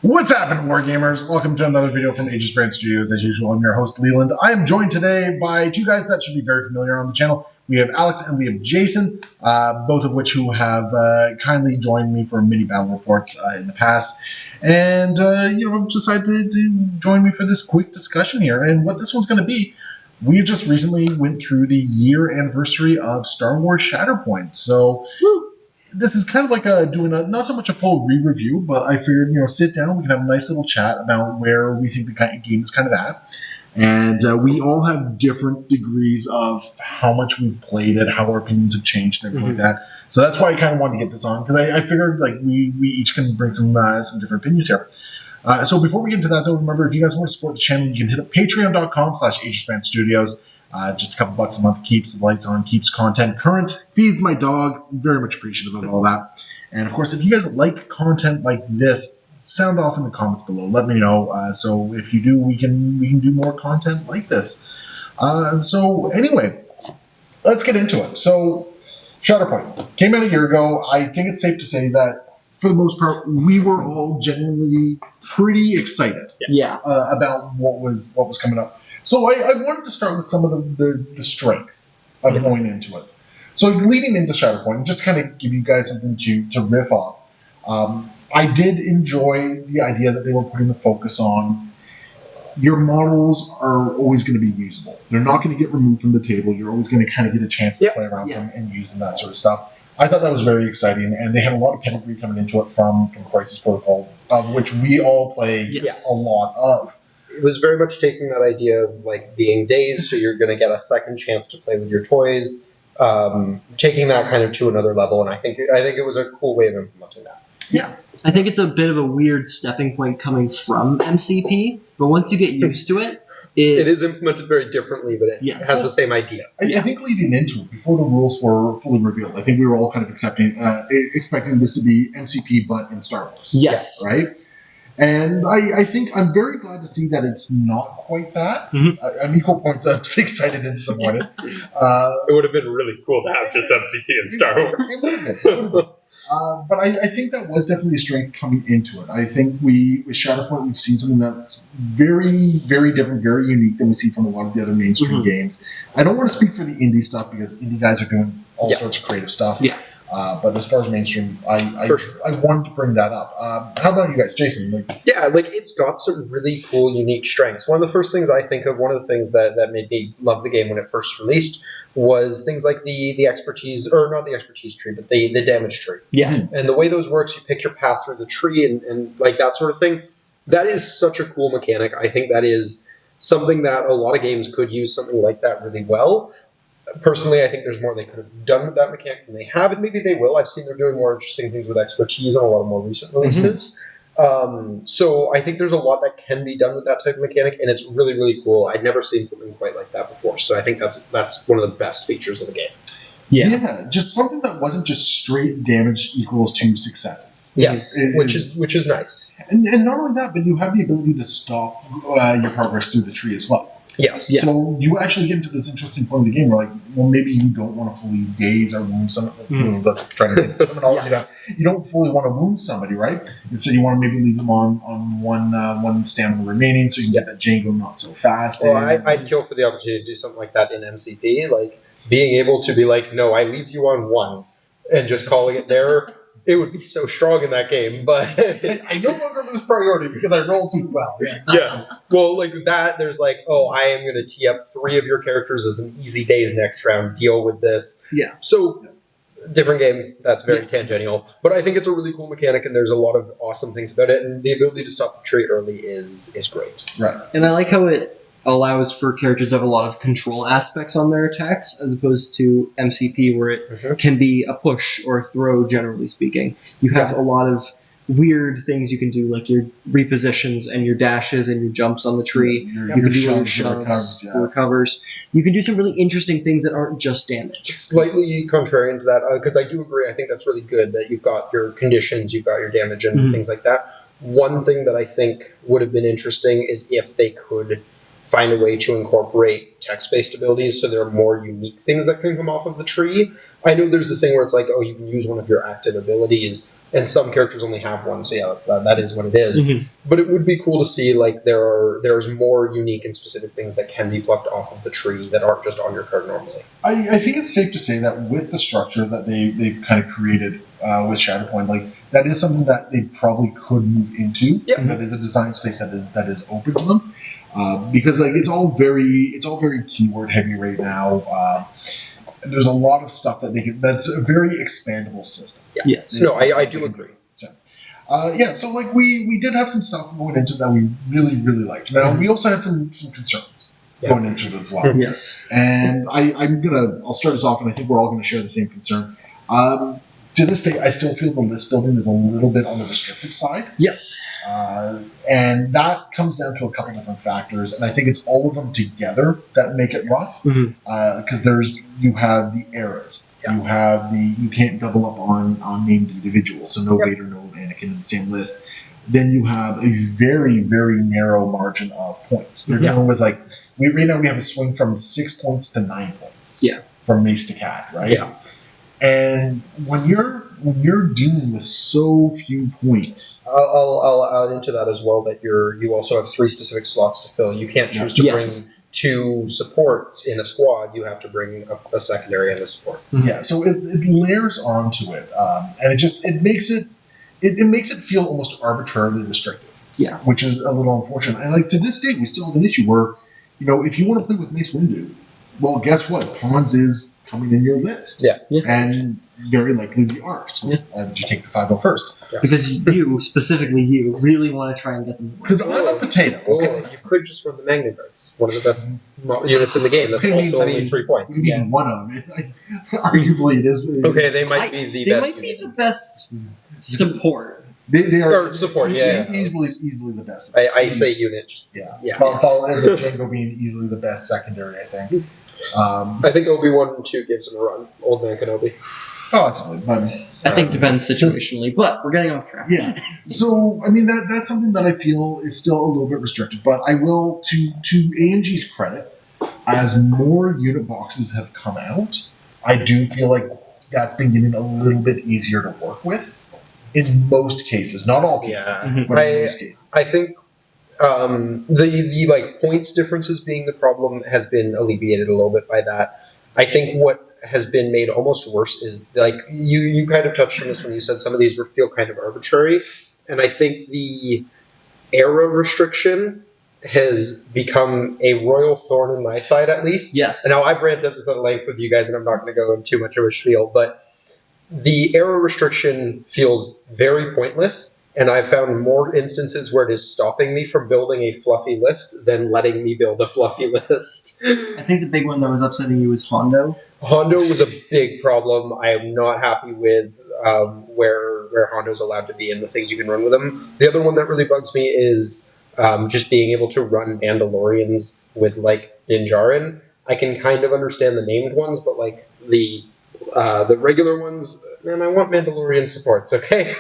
What's happening, Wargamers? Welcome to another video from Retrospective Studios. As usual, I'm your host, Leland. I am joined today by two guys that should be very familiar on the channel. We have Alex and we have Jason, both of which who have kindly joined me for mini battle reports in the past, and decided to join me for this quick discussion here. And what this one's going to be, we just recently went through the year anniversary of Star Wars Shatterpoint, so. Woo. This is kind of like not so much a full re-review, but I figured, sit down, we can have a nice little chat about where we think the game is kind of at. And we all have different degrees of how much we've played it, how our opinions have changed, and everything like that. So that's why I kind of wanted to get this on, because I figured we each can bring some different opinions here. So before we get into that, though, remember, if you guys want to support the channel, you can hit up patreon.com/AgeSpanStudios. Just a couple bucks a month keeps the lights on, keeps content current, feeds my dog. Very much appreciative of all that. And of course, if you guys like content like this, sound off in the comments below. Let me know. So if you do, we can do more content like this. So anyway, let's get into it. So Shatterpoint came out a year ago. I think it's safe to say that for the most part, we were all genuinely pretty excited. About what was coming up. So I wanted to start with some of the strengths of going into it. So leading into Shatterpoint, just to kind of give you guys something to riff off, I did enjoy the idea that they were putting the focus on your models are always going to be usable. They're not going to get removed from the table. You're always going to kind of get a chance to play around them and use them, that sort of stuff. I thought that was very exciting, and they had a lot of pedigree coming into it from Crisis Protocol, which we all play a lot of. It was very much taking that idea of being dazed, so you're going to get a second chance to play with your toys, taking that kind of to another level, and I think it was a cool way of implementing that. Yeah, I think it's a bit of a weird stepping point coming from MCP, but once you get used to it, it is implemented very differently, but it has the same idea. I think leading into it, before the rules were fully revealed, I think we were all kind of expecting this to be MCP, but in Star Wars. Yes. Right? And I think I'm very glad to see that it's not quite that. I'm equal points. I'm excited and disappointed. It would have been really cool to have just MCP in Star Wars. It would have been. But I think that was definitely a strength coming into it. I think with Shatterpoint, we've seen something that's very, very different, very unique than we see from a lot of the other mainstream games. I don't want to speak for the indie stuff because indie guys are doing all sorts of creative stuff. Yeah. But as far as mainstream, I wanted to bring that up. How about you guys, Jason? It's got some really cool, unique strengths. One of the first things I think of, one of the things that made me love the game when it first released, was things like the expertise, or not the expertise tree, but the damage tree. Yeah. And the way those works, you pick your path through the tree and that sort of thing. That is such a cool mechanic. I think that is something that a lot of games could use something like that really well. Personally, I think there's more they could have done with that mechanic than they have, and maybe they will. I've seen they're doing more interesting things with expertise on a lot of more recent releases. So I think there's a lot that can be done with that type of mechanic, and it's really, really cool. I'd never seen something quite like that before, so I think that's one of the best features of the game. Yeah, just something that wasn't just straight damage equals 2 successes. Yes, which is nice. And not only that, but you have the ability to stop your progress through the tree as well. Yes. Yeah. So you actually get into this interesting point of the game where, maybe you don't want to fully daze or wound somebody. Let's try to get the terminology down. You don't fully want to wound somebody, right? Instead, you want to maybe leave them on one stamina remaining so you can get that Django not so fast. Well, I'd kill for the opportunity to do something like that in MCP. Being able to be no, I leave you on 1, and just calling it there. It would be so strong in that game, but I no longer lose priority because I rolled too well. Yeah. Well, that, there's I am going to tee up 3 of your characters as an easy days next round. Deal with this. Yeah. So, different game. That's very tangential. But I think it's a really cool mechanic, and there's a lot of awesome things about it, and the ability to stop the tree early is great. Right. And I like how it allows for characters to have a lot of control aspects on their attacks, as opposed to MCP, where it can be a push or a throw, generally speaking. You have a lot of weird things you can do, like your repositions and your dashes and your jumps on the tree. You can do your shoves, recovers. You can do some really interesting things that aren't just damage. Slightly contrarian to that, because I do agree. I think that's really good that you've got your conditions, you've got your damage and things like that. One thing that I think would have been interesting is if they could find a way to incorporate text-based abilities so there are more unique things that can come off of the tree. I know there's this thing where it's like, oh, you can use one of your active abilities, and some characters only have one, so yeah, that is what it is. Mhm. But it would be cool to see like there's more unique and specific things that can be plucked off of the tree that aren't just on your card normally. I think it's safe to say that with the structure that they've kind of created with Shatterpoint, like that is something that they probably could move into. Yeah. That is a design space that is open to them. Because like it's all very keyword heavy right now. There's a lot of stuff that that's a very expandable system. Yeah. Yes. No, I do agree. So, so like we did have some stuff going into it that we really liked. Now we also had some concerns going into it as well. Yes. And I'll start us off, and I think we're all gonna share the same concern. To this day, I still feel the list building is a little bit on the restrictive side. Yes. And that comes down to a couple different factors, and I think it's all of them together that make it rough. Because you have the eras, you can't double up on named individuals, so no Vader, no Anakin in the same list. Then you have a very very narrow margin of points. You're dealing with like right now we have a swing from 6 points to 9 points. Yeah. From Mace to Cat, right? Yeah. And when you're dealing with so few points, I'll add into that as well that you also have 3 specific slots to fill. You can't choose to bring 2 supports in a squad. You have to bring a secondary and a support. Yeah, so it layers onto it, and it makes it feel almost arbitrarily restrictive. Yeah, which is a little unfortunate. And like to this day, we still have an issue where, if you want to play with Mace Windu, well, guess what? Hans is coming in your list. Yeah. And very likely the ARF. So you take the 5 first. Yeah. Because specifically you, really want to try and get them. Because I'm a potato. Okay? You could just run the Magna Guards, one of the best units in the game. That's also only 3 points. You mean one of them. Arguably, it is. Okay, they might be the best. They might be the best support. They are support, easily the best. I say unit. Following with Django being easily the best secondary, I think. I think Obi-Wan 2 gives him a run. Old Man Kenobi. Possibly, but I think depends situationally, but we're getting off track. Yeah. So I mean that's something that I feel is still a little bit restricted, but I will to AMG's credit, as more unit boxes have come out, I do feel like that's been getting a little bit easier to work with. In most cases, not all cases, but in most cases. I think the like points differences being the problem has been alleviated a little bit by that. I think what has been made almost worse is like you kind of touched on this when you said some of these feel kind of arbitrary, and I think the era restriction has become a royal thorn in my side, at least. Yes. And now I've ranted this at length with you guys, and I'm not going to go into too much of a spiel, but the era restriction feels very pointless, and I've found more instances where it is stopping me from building a fluffy list than letting me build a fluffy list. I think the big one that was upsetting you was Hondo. Hondo was a big problem. I am not happy with where Hondo's allowed to be and the things you can run with him. The other one that really bugs me is just being able to run Mandalorians with like Din Djarin. I can kind of understand the named ones, but like the regular ones, man, I want Mandalorian supports, okay?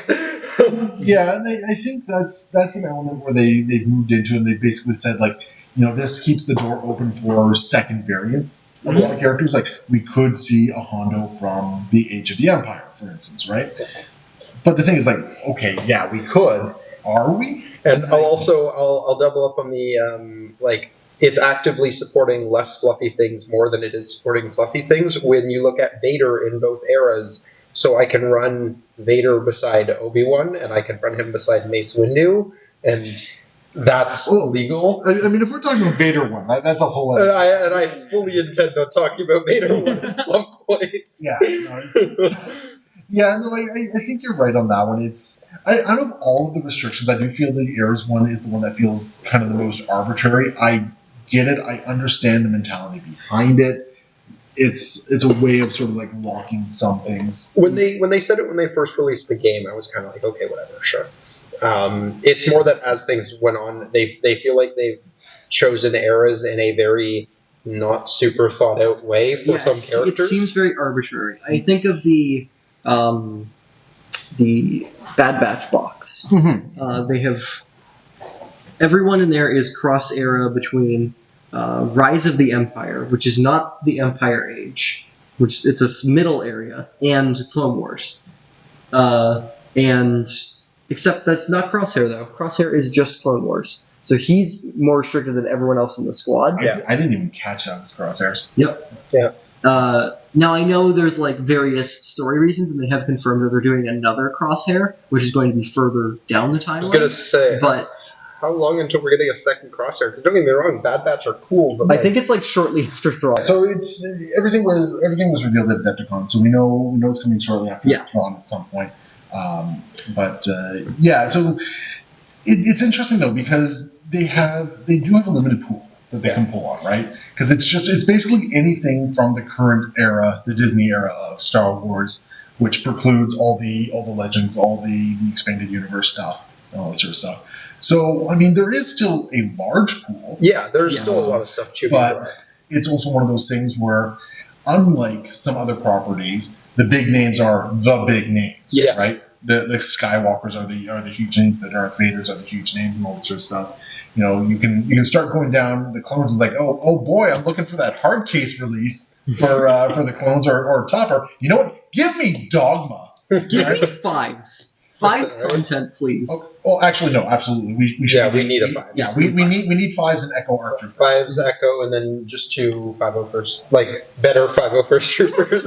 Yeah, and I think that's an element where they've moved into it, and they basically said, like, this keeps the door open for second variants of a lot of characters. Like, we could see a Hondo from the Age of the Empire, for instance, right? But the thing is, like, okay, yeah, we could. Are we? And I'll double up on the, it's actively supporting less fluffy things more than it is supporting fluffy things. When you look at Vader in both eras, so I can run Vader beside Obi-Wan, and I can run him beside Mace Windu, and that's legal. I mean, if we're talking about Vader 1, that's a whole other and I fully intend on talking about Vader 1 at some point. Yeah. I think you're right on that one. Out of all of the restrictions, I do feel the Eras one is the one that feels kind of the most arbitrary. I get it. I understand the mentality behind it. It's a way of sort of like locking some things. When they said it when they first released the game, I was kind of like, okay, whatever, sure. It's more that as things went on, they feel like they've chosen eras in a very not super thought out way for some characters. It seems very arbitrary. I think of the Bad Batch box. They have everyone in there is cross era between Rise of the Empire, which is not the Empire Age, which it's a middle area, and Clone Wars. And except that's not Crosshair though. Crosshair is just Clone Wars, so he's more restricted than everyone else in the squad. I didn't even catch that with Crosshairs. Yep. Yeah. Now I know there's like various story reasons, and they have confirmed that they're doing another Crosshair, which is going to be further down the timeline. I was gonna say, but how long until we're getting a second Crosshair? Because don't get me wrong, Bad Batch are cool, but I think it's like shortly after Thrawn. So it's everything was revealed at Adepticon, so we know it's coming shortly after Thrawn at some point. So it's interesting though, because they do have a limited pool that they can pull on, right? Because it's basically anything from the current era, the Disney era of Star Wars, which precludes all the legends, all the expanded universe stuff, and all that sort of stuff. So I mean, there is still a large pool. Yeah, there's still a lot of stuff too. But it's also one of those things where, unlike some other properties, the big names are the big names, right? The Skywalkers are the huge names. The Darth Vaders are the huge names, and all that sort of stuff. You know, you can start going down the clones. Is like, oh boy, I'm looking for that hard case release for the clones or Topper. You know what? Give me Dogma. Give me fives. Fives content, please. Oh, actually, no, absolutely. We should. Yeah, we need a five. Yeah, we need fives and Echo Arc Troopers. Fives, Echo, and then just 2 501st, like better 501st Troopers.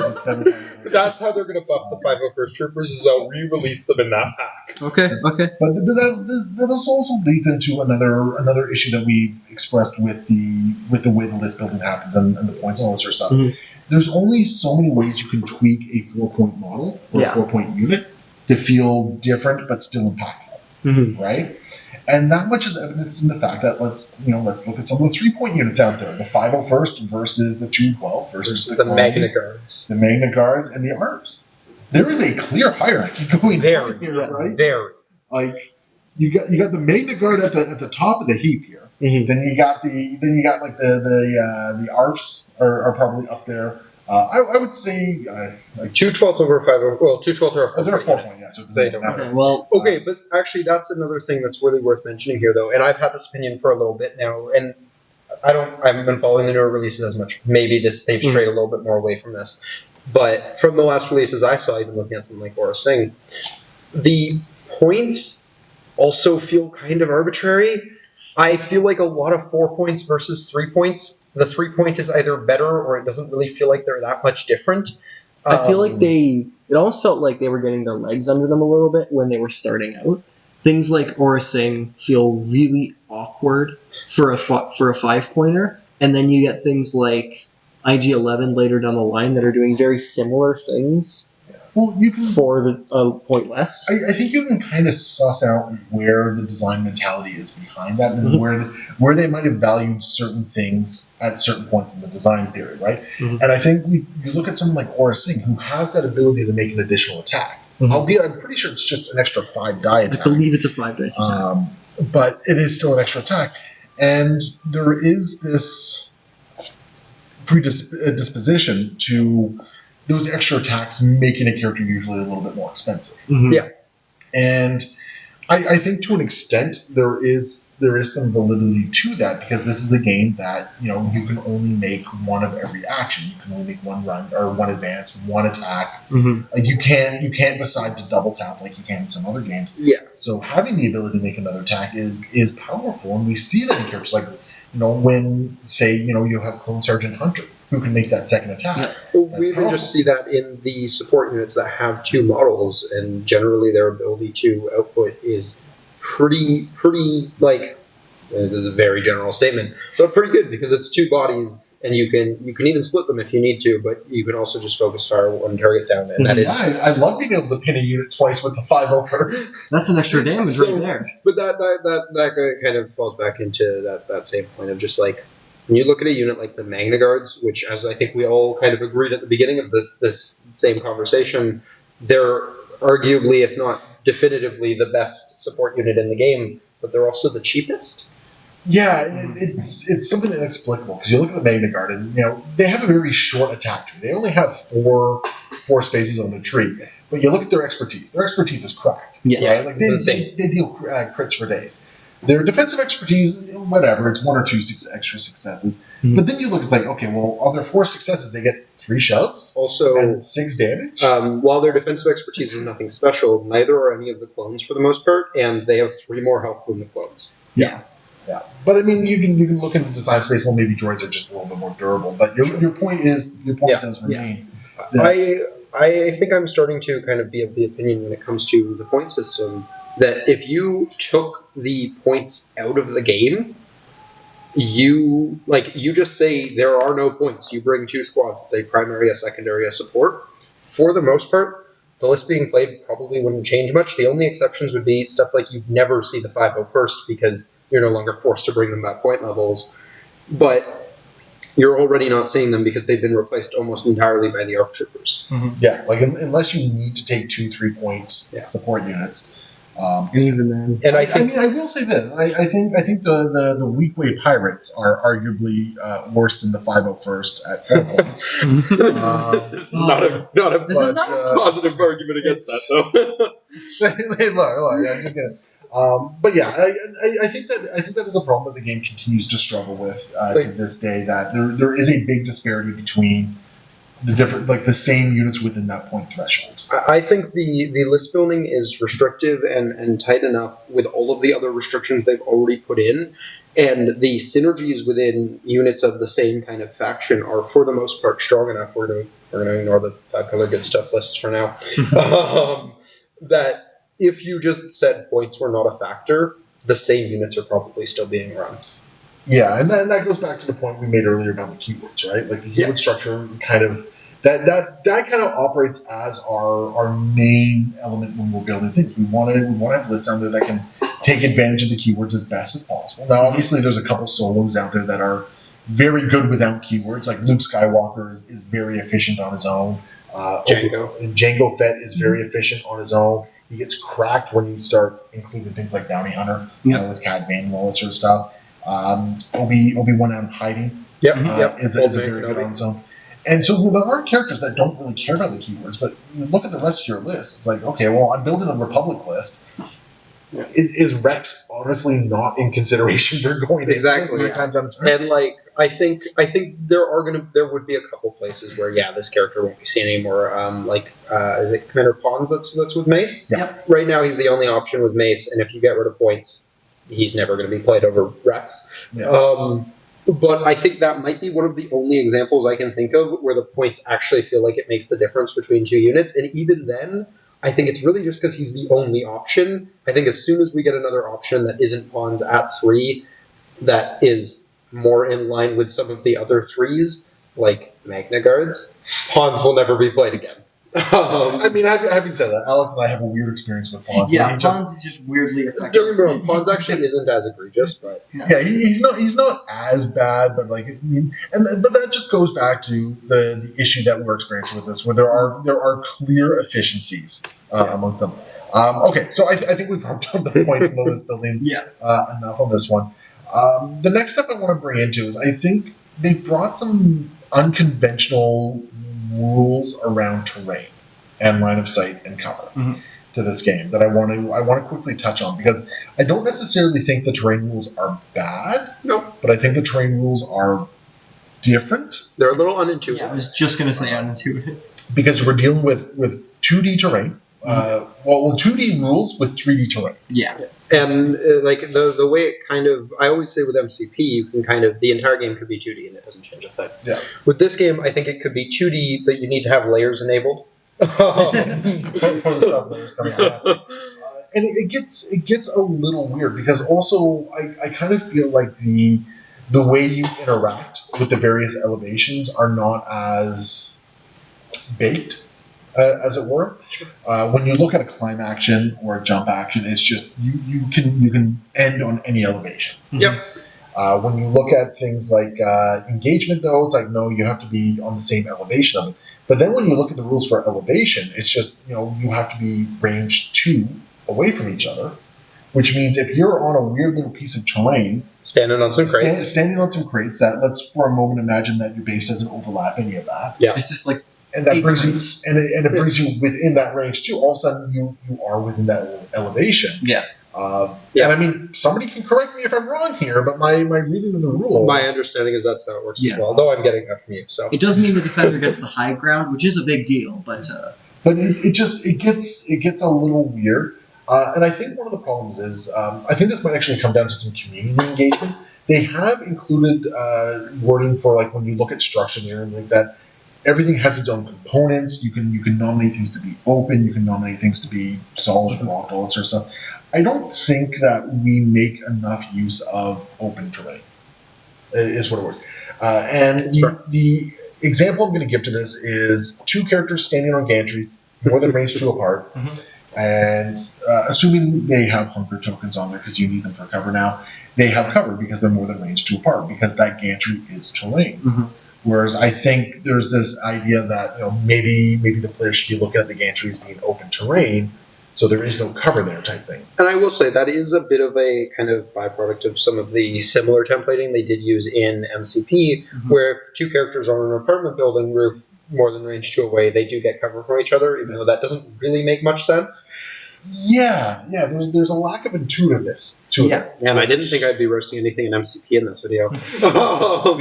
That's how they're going to buff the 501st Troopers, is they'll re-release them in that pack. Okay. But that also leads into another issue that we've expressed with the way the list building happens and the points and all this sort of stuff. Mm-hmm. There's only so many ways you can tweak a 4-point model or a 4-point unit to feel different but still impactful, right? And that much is evidenced in the fact that let's look at some of the 3-point units out there: the 501st versus the 212 versus the Magna Guards, the Magna Guards, and the ARFs. There is a clear hierarchy going on here, right? Very. Like you got the Magna Guard at the top of the heap here. Mm-hmm. Then you got like the ARFs are probably up there. I would say like 2/12 over 5. Well, 2/12 over. They're 4-point, yeah. So they don't matter. Well, okay, but actually, that's another thing that's really worth mentioning here, though. And I've had this opinion for a little bit now, and I haven't been following the newer releases as much. Maybe they've strayed a little bit more away from this, but from the last releases I saw, even looking at something like Aura Sing, the points also feel kind of arbitrary. I feel like a lot of 4 points versus 3 points. The 3-point is either better or it doesn't really feel like they're that much different. I feel like it almost felt like they were getting their legs under them a little bit when they were starting out. Things like Aura Sing feel really awkward for a 5-pointer, and then you get things like IG-11 later down the line that are doing very similar things. Well, you can for a point less. I think you can kind of suss out where the design mentality is behind that, and where they might have valued certain things at certain points in the design period, right? Mm-hmm. And I think you look at someone like Aura Sing, who has that ability to make an additional attack. Mm-hmm. Albeit, I'm pretty sure it's just an extra 5-die attack. I believe it's a 5-dice attack. But it is still an extra attack, and there is this predisposition to those extra attacks making a character usually a little bit more expensive. Mm-hmm. Yeah. And I think to an extent there is some validity to that, because this is a game that, you can only make one of every action. You can only make one run or one advance, one attack. Mm-hmm. Like you can't decide to double tap like you can in some other games. Yeah. So having the ability to make another attack is powerful, and we see that in characters like when say you have Clone Sergeant Hunter, who can make that second attack. Yeah. Well, we even just see that in the support units that have 2 models, and generally their ability to output is pretty like, this is a very general statement, but pretty good, because it's 2 bodies, and you can even split them if you need to, but you can also just focus fire one target down, and that is. I love being able to pin a unit twice with the 501st. That's an extra damage right there. But that kind of falls back into that same point of just like, when you look at a unit like the Magna Guards, which, as I think we all kind of agreed at the beginning of this same conversation, they're arguably, if not definitively, the best support unit in the game, but they're also the cheapest. Yeah, it's something inexplicable, because you look at the Magna Guard, and they have a very short attack tree. They only have four spaces on the tree, but you look at their expertise. Their expertise is cracked. Yes. Right? Like they deal crits for days. Their defensive expertise, whatever, it's 1 or 2 extra successes. Mhm. But then you look, it's like, okay, well, on their 4 successes, they get 3 shoves Also, and 6 damage. while their defensive expertise is nothing special, neither are any of the clones for the most part, and they have 3 more health than the clones. Yeah. Yeah, but I mean, you can look into the design space. Well, maybe droids are just a little bit more durable. But your point does remain. I think I'm starting to kind of be of the opinion when it comes to the point system that if you took the points out of the game, you just say there are no points. You bring 2 squads. It's a primary, a secondary, a support. For the most part, the list being played probably wouldn't change much. The only exceptions would be stuff like you'd never see the 501st because you're no longer forced to bring them at point levels. But you're already not seeing them because they've been replaced almost entirely by the ARC troopers. Mm-hmm. Yeah, like unless you need to take 2-3 points support units. And even then, and I mean, I will say this: I think the weak way pirates are arguably worse than the 501st at 4 points. This is not a This is not a positive argument against that, though. look, I'm just gonna. But yeah, I think that is a problem that the game continues to struggle with to this day. That there is a big disparity between the different, like the same units within that point threshold. I think the list building is restrictive and tight enough with all of the other restrictions they've already put in, and the synergies within units of the same kind of faction are for the most part strong enough. We're going to ignore the 5-color good stuff lists for now. That if you just said points were not a factor, the same units are probably still being run. Yeah, and that goes back to the point we made earlier about the keywords, right? Like the keyword structure kind of that kind of operates as our main element when we're building things. We want to have lists out there that can take advantage of the keywords as best as possible. Now, obviously, there's a couple solos out there that are very good without keywords. Like Luke Skywalker is very efficient on his own. Jango Fett is very efficient on his own. He gets cracked when you start including things like Bounty Hunter, with Cad Bane and all that sort of stuff. Obi-Wan out of hiding is a very good on its own. And so there are characters that don't really care about the keywords, but you look at the rest of your list, it's like, okay, well, I'm building a Republic list. Is Rex honestly not in consideration for going to exactly times on time? And like I think there would be a couple places where this character won't be seen anymore. Is it Commander Pons that's with Mace? Yeah. Right now he's the only option with Mace, and if you get rid of points, he's never going to be played over Rex. Yeah. But I think that might be one of the only examples I can think of where the points actually feel like it makes the difference between 2 units, and even then, I think it's really just because he's the only option. I think as soon as we get another option that isn't Pawns at 3, that is more in line with some of the other 3s, like Magna Guards, Pawns will never be played again. I mean, having said that, Alex and I have a weird experience with Pawns. Yeah, Pawns is just weirdly effective. Don't get me wrong, Pawns actually isn't as egregious, but yeah, he's not as bad, but but that just goes back to the issue that we're experiencing with this, where there are clear efficiencies among them. Okay, so I think we've worked on the points in the list building enough on this one. The next step I want to bring into is I think they brought some unconventional rules around terrain and line of sight and cover to this game that I want to quickly touch on, because I don't necessarily think the terrain rules are bad. No. But I think the terrain rules are different. They're a little unintuitive. Yeah, I was just going to say unintuitive. Because we're dealing with 2D terrain. 2D rules with 3D terrain. Yeah. And the way it kind of, I always say with MCP, you can kind of, the entire game could be 2D and it doesn't change a thing. Yeah. With this game, I think it could be 2D, but you need to have layers enabled. And it gets a little weird, because also I kind of feel like the way you interact with the various elevations are not as baked. As it were, when you look at a climb action or a jump action, it's just you can end on any elevation. Yep. When you look at things like engagement, though, it's like, no, you have to be on the same elevation of it. But then when you look at the rules for elevation, it's just, you have to be range 2 away from each other, which means if you're on a weird little piece of terrain, standing on some crates, that, let's for a moment imagine that your base doesn't overlap any of that. Yeah. It's just like. And that brings you, and it brings you within that range too. All of a sudden, you are within that elevation. Yeah. And I mean, somebody can correct me if I'm wrong here, but my reading of the rules. My understanding is that's how it works as well, though I'm getting that from you. So it does mean the defender gets the high ground, which is a big deal, but it gets a little weird. And I think one of the problems is, I think this might actually come down to some community engagement. They have included wording for like when you look at structure there and like that. Everything has its own components. You can nominate things to be open. You can nominate things to be solid, blocked, all that sort of stuff. I don't think that we make enough use of open terrain. Is what it was. And the example I'm going to give to this is 2 characters standing on gantries, more than range 2 apart. And assuming they have Hunker tokens on there because you need them for cover now, they have cover because they're more than range 2 apart because that gantry is terrain. Whereas I think there's this idea that maybe the player should be looking at the gantry as being open terrain, so there is no cover there type thing. And I will say that is a bit of a kind of byproduct of some of the similar templating they did use in MCP, where if 2 characters are in an apartment building roof more than range 2 away, they do get cover from each other, even though that doesn't really make much sense. Yeah, there's a lack of intuitiveness to it. And I didn't think I'd be roasting anything in MCP in this video. we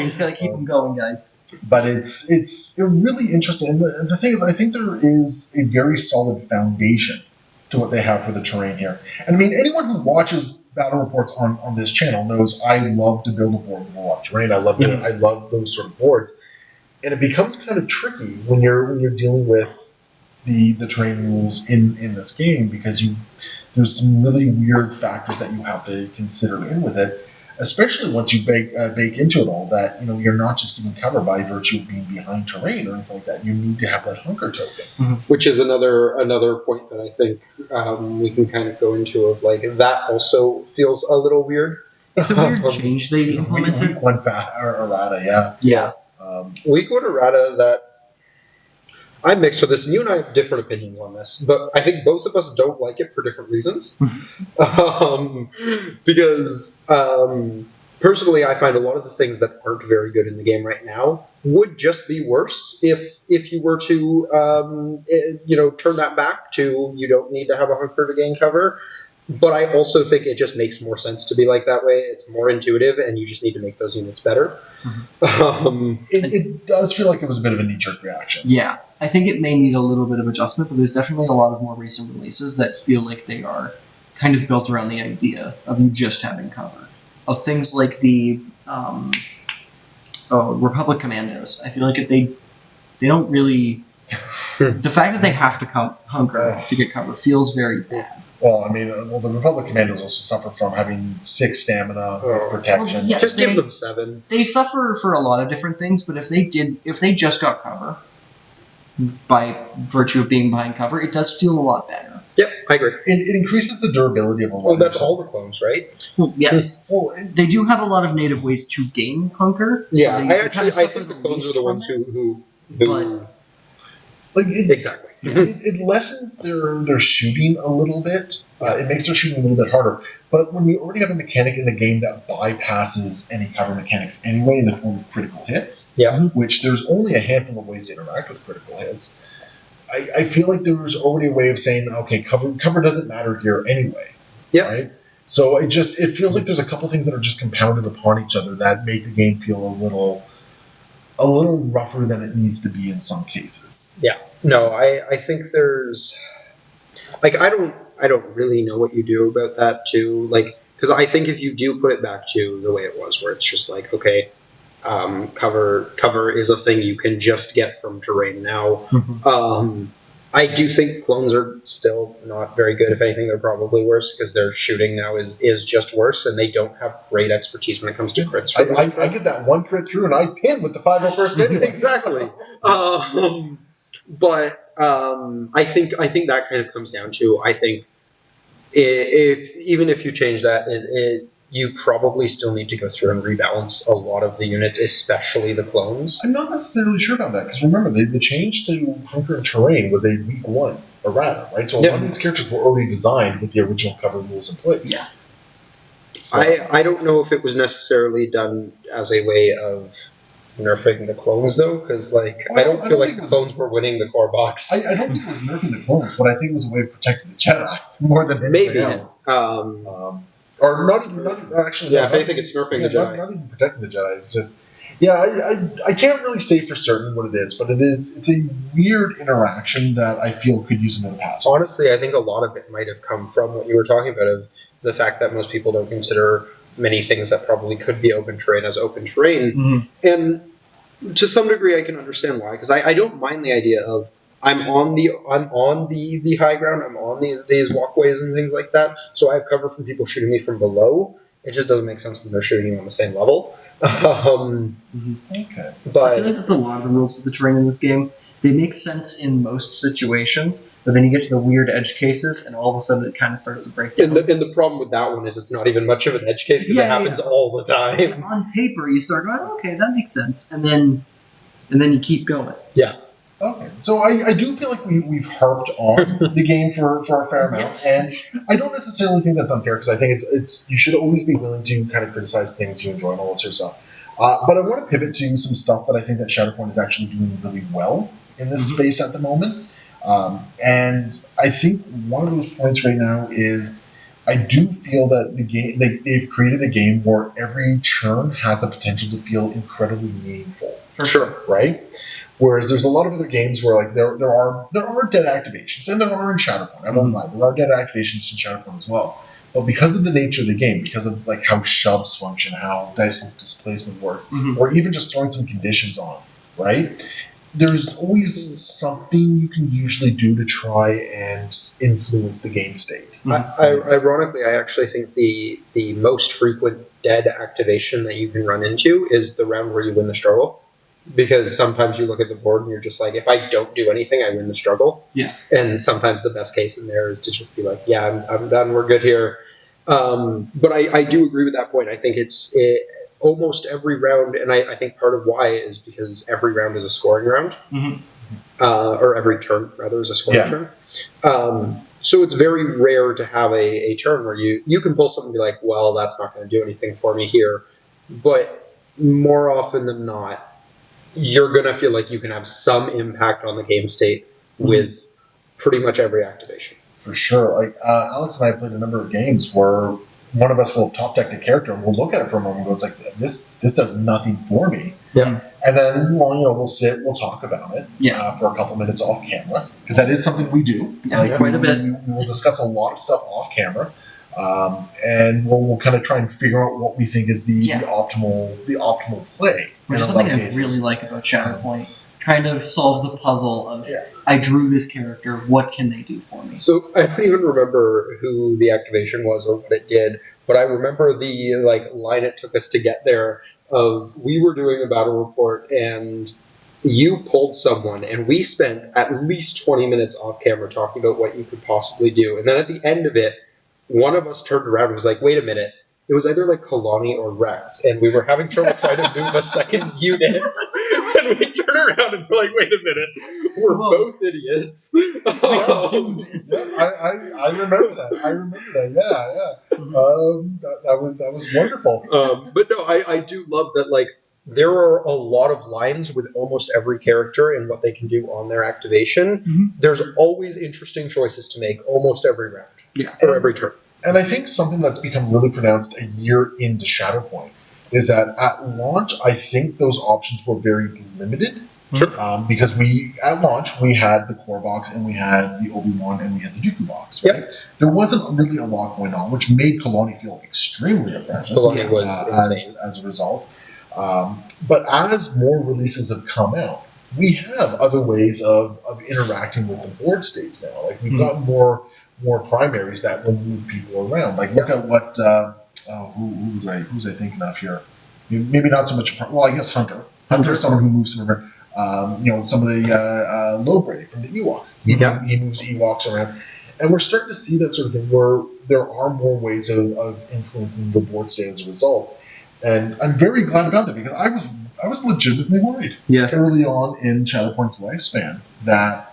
just gotta keep them going, guys. But it's really interesting. And the thing is, I think there is a very solid foundation to what they have for the terrain here. And I mean, anyone who watches battle reports on this channel knows I love to build a board with a lot of terrain. I love those sort of boards. And it becomes kind of tricky when you're dealing with the terrain rules in this game because there's some really weird factors that you have to consider in with it, especially once you bake into it all that you're not just giving cover by virtue of being behind terrain or anything like that. You need to have that Hunker token, which is another point that I think we can kind of go into of like that also feels a little weird. It's a weird change they implemented. Week 1 errata, yeah. Week 1 errata that I'm mixed with this, and you and I have different opinions on this, but I think both of us don't like it for different reasons. Because personally, I find a lot of the things that aren't very good in the game right now would just be worse if you were to turn that back to you don't need to have a Hunker to gain cover. But I also think it just makes more sense to be like that way. It's more intuitive, and you just need to make those units better. It does feel like it was a bit of a knee-jerk reaction. Yeah, I think it may need a little bit of adjustment, but there's definitely a lot of more recent releases that feel like they are kind of built around the idea of you just having cover. Of things like the Republic Commandos. I feel like they don't really... the fact that they have to hunker to get cover feels very bad. Well, I mean, the Republic Commandos also suffer from having 6 stamina with protection. Well, yes, just give them 7. They suffer for a lot of different things, but if they just got cover by virtue of being behind cover, it does feel a lot better. Yep, I agree. It increases the durability of a lot. Oh, that's all the clones, right? Well, yes. Well, they do have a lot of native ways to gain Hunker. Yeah, so I think the clones are the ones who exactly. It lessens their shooting a little bit. It makes their shooting a little bit harder. But when we already have a mechanic in the game that bypasses any cover mechanics anyway in the form of critical hits, which there's only a handful of ways to interact with critical hits, I feel like there's already a way of saying, okay, cover doesn't matter here anyway. Yeah. Right? So it feels like there's a couple things that are just compounded upon each other that make the game feel a little rougher than it needs to be in some cases. Yeah. No, I think there's like I don't really know what you do about that too. Like, because I think if you do put it back to the way it was, where it's just like, okay, cover is a thing you can just get from terrain now. I do think clones are still not very good. If anything, they're probably worse because their shooting now is just worse, and they don't have great expertise when it comes to crits. I get that one crit through, and I pin with the 501st anyway. Exactly. But I think that kind of comes down to, I think even if you change that, you probably still need to go through and rebalance a lot of the units, especially the clones. I'm not necessarily sure about that, because remember, the change to Hunker and Terrain was a week 1 errata, right? So a lot of these characters were already designed with the original cover rules in place. Yeah. So, I don't know if it was necessarily done as a way of nerfing the clones though, because like Well, I don't feel like think it was- clones were winning the core box. I don't think it was nerfing the clones, but I think it was a way of protecting the Jedi more than anything Maybe. else. Or not even actually. Yeah, no, if not anything, even- it's nerfing yeah, the Jedi. Not even protecting the Jedi. It's just, yeah, I can't really say for certain what it is, but it's a weird interaction that I feel could use another pass. Honestly, I think a lot of it might have come from what you were talking about of the fact that most people don't consider many things that probably could be open terrain as open terrain. Mm-hmm. And to some degree, I can understand why, because I don't mind the idea of I'm on the high ground, I'm on these walkways and things like that, so I have cover from people shooting me from below. It just doesn't make sense when they're shooting you on the same level. Okay. I feel But like that's a lot of the rules with the terrain in this game. They make sense in most situations, but then you get to the weird edge cases, and all of a sudden it kind of starts to break down. and the problem with that one is it's not even much of an edge case because Yeah, it happens yeah. all the time. On paper, you start going, okay, that makes sense, and then you keep going. Okay, so I do feel like we've harped on the game for a fair amount, Yes. and I don't necessarily think that's unfair because I think it's you should always be willing to kind of criticize things you enjoy and all that sort of stuff. But I want to pivot to some stuff that I think that Shatterpoint is actually doing really well in this space at the moment, and I think one of those points right now is I do feel that the game they've created a game where every turn has the potential to feel incredibly meaningful. For sure. Right? Whereas there's a lot of other games where like there are dead activations, and there are in Shatterpoint. I won't lie, there are dead activations in Shatterpoint as well. But because of the nature of the game, because of like how shoves function, how Dyson's displacement works, or even just throwing some conditions on, right? There's always something you can usually do to try and influence the game state. Ironically, I actually think the most frequent dead activation that you can run into is the round where you win the struggle. Because sometimes you look at the board and you're just like, if I don't do anything, I win the struggle. Yeah. And sometimes the best case in there is to just be like, yeah, I'm done, we're good here. But I do agree with that point. I think almost every round, and I think part of why is because every round is a scoring round. Or every turn, rather, is a scoring turn. So it's very rare to have a turn where you can pull something and be like, well, that's not going to do anything for me here. But more often than not, you're going to feel like you can have some impact on the game state with pretty much every activation. For sure. Like Alex and I played a number of games where one of us will top deck a character and we'll look at it for a moment and go, it's like, this does nothing for me. Yeah. And then we'll sit, we'll talk about it for a couple minutes off camera, because that is something we do. Yeah, quite a bit. We will discuss a lot of stuff off camera, and we'll kind of try and figure out what we think is the optimal play. Which is something I really like about Shatterpoint. Kind of solves the puzzle of, I drew this character, what can they do for me? So I don't even remember who the activation was or what it did, but I remember the line it took us to get there of we were doing a battle report and you pulled someone and we spent at least 20 minutes off camera talking about what you could possibly do. And then at the end of it, one of us turned around and was like, wait a minute. It was either like Kalani or Rex, and we were having trouble trying to move a second unit. And we turn around and we're like, wait a minute, we're both idiots. I remember that. That was wonderful. But no, I do love that. Like, there are a lot of lines with almost every character and what they can do on their activation. There's always interesting choices to make almost every round or every turn. And I think something that's become really pronounced a year into Shatterpoint is that at launch, I think those options were very limited. Sure. Because at launch, we had the core box and we had the Obi-Wan and we had the Dooku box. Right? Yep. There wasn't really a lot going on, which made Kalani feel extremely oppressive. Kalani was insane. As a result. But as more releases have come out, we have other ways of interacting with the board states now. Like, we've got more primaries that will move people around. Like, look at what who was I thinking of here? Maybe not so much. Well, I guess Hunker. Hunker's someone who moves some around. Some of the Lowbray from the Ewoks. He moves Ewoks around, and we're starting to see that sort of thing where there are more ways of influencing the board state as a result. And I'm very glad about that, because I was legitimately worried early on in Shatterpoint's lifespan that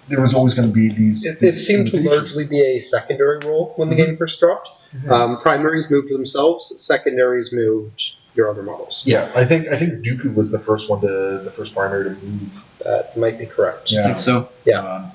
there was always going to be these. It seemed to largely be a secondary role when the game first dropped. Primaries moved themselves. Secondaries moved your other models. Yeah, I think Dooku was the first primary to move. That might be correct. I think so. Yeah.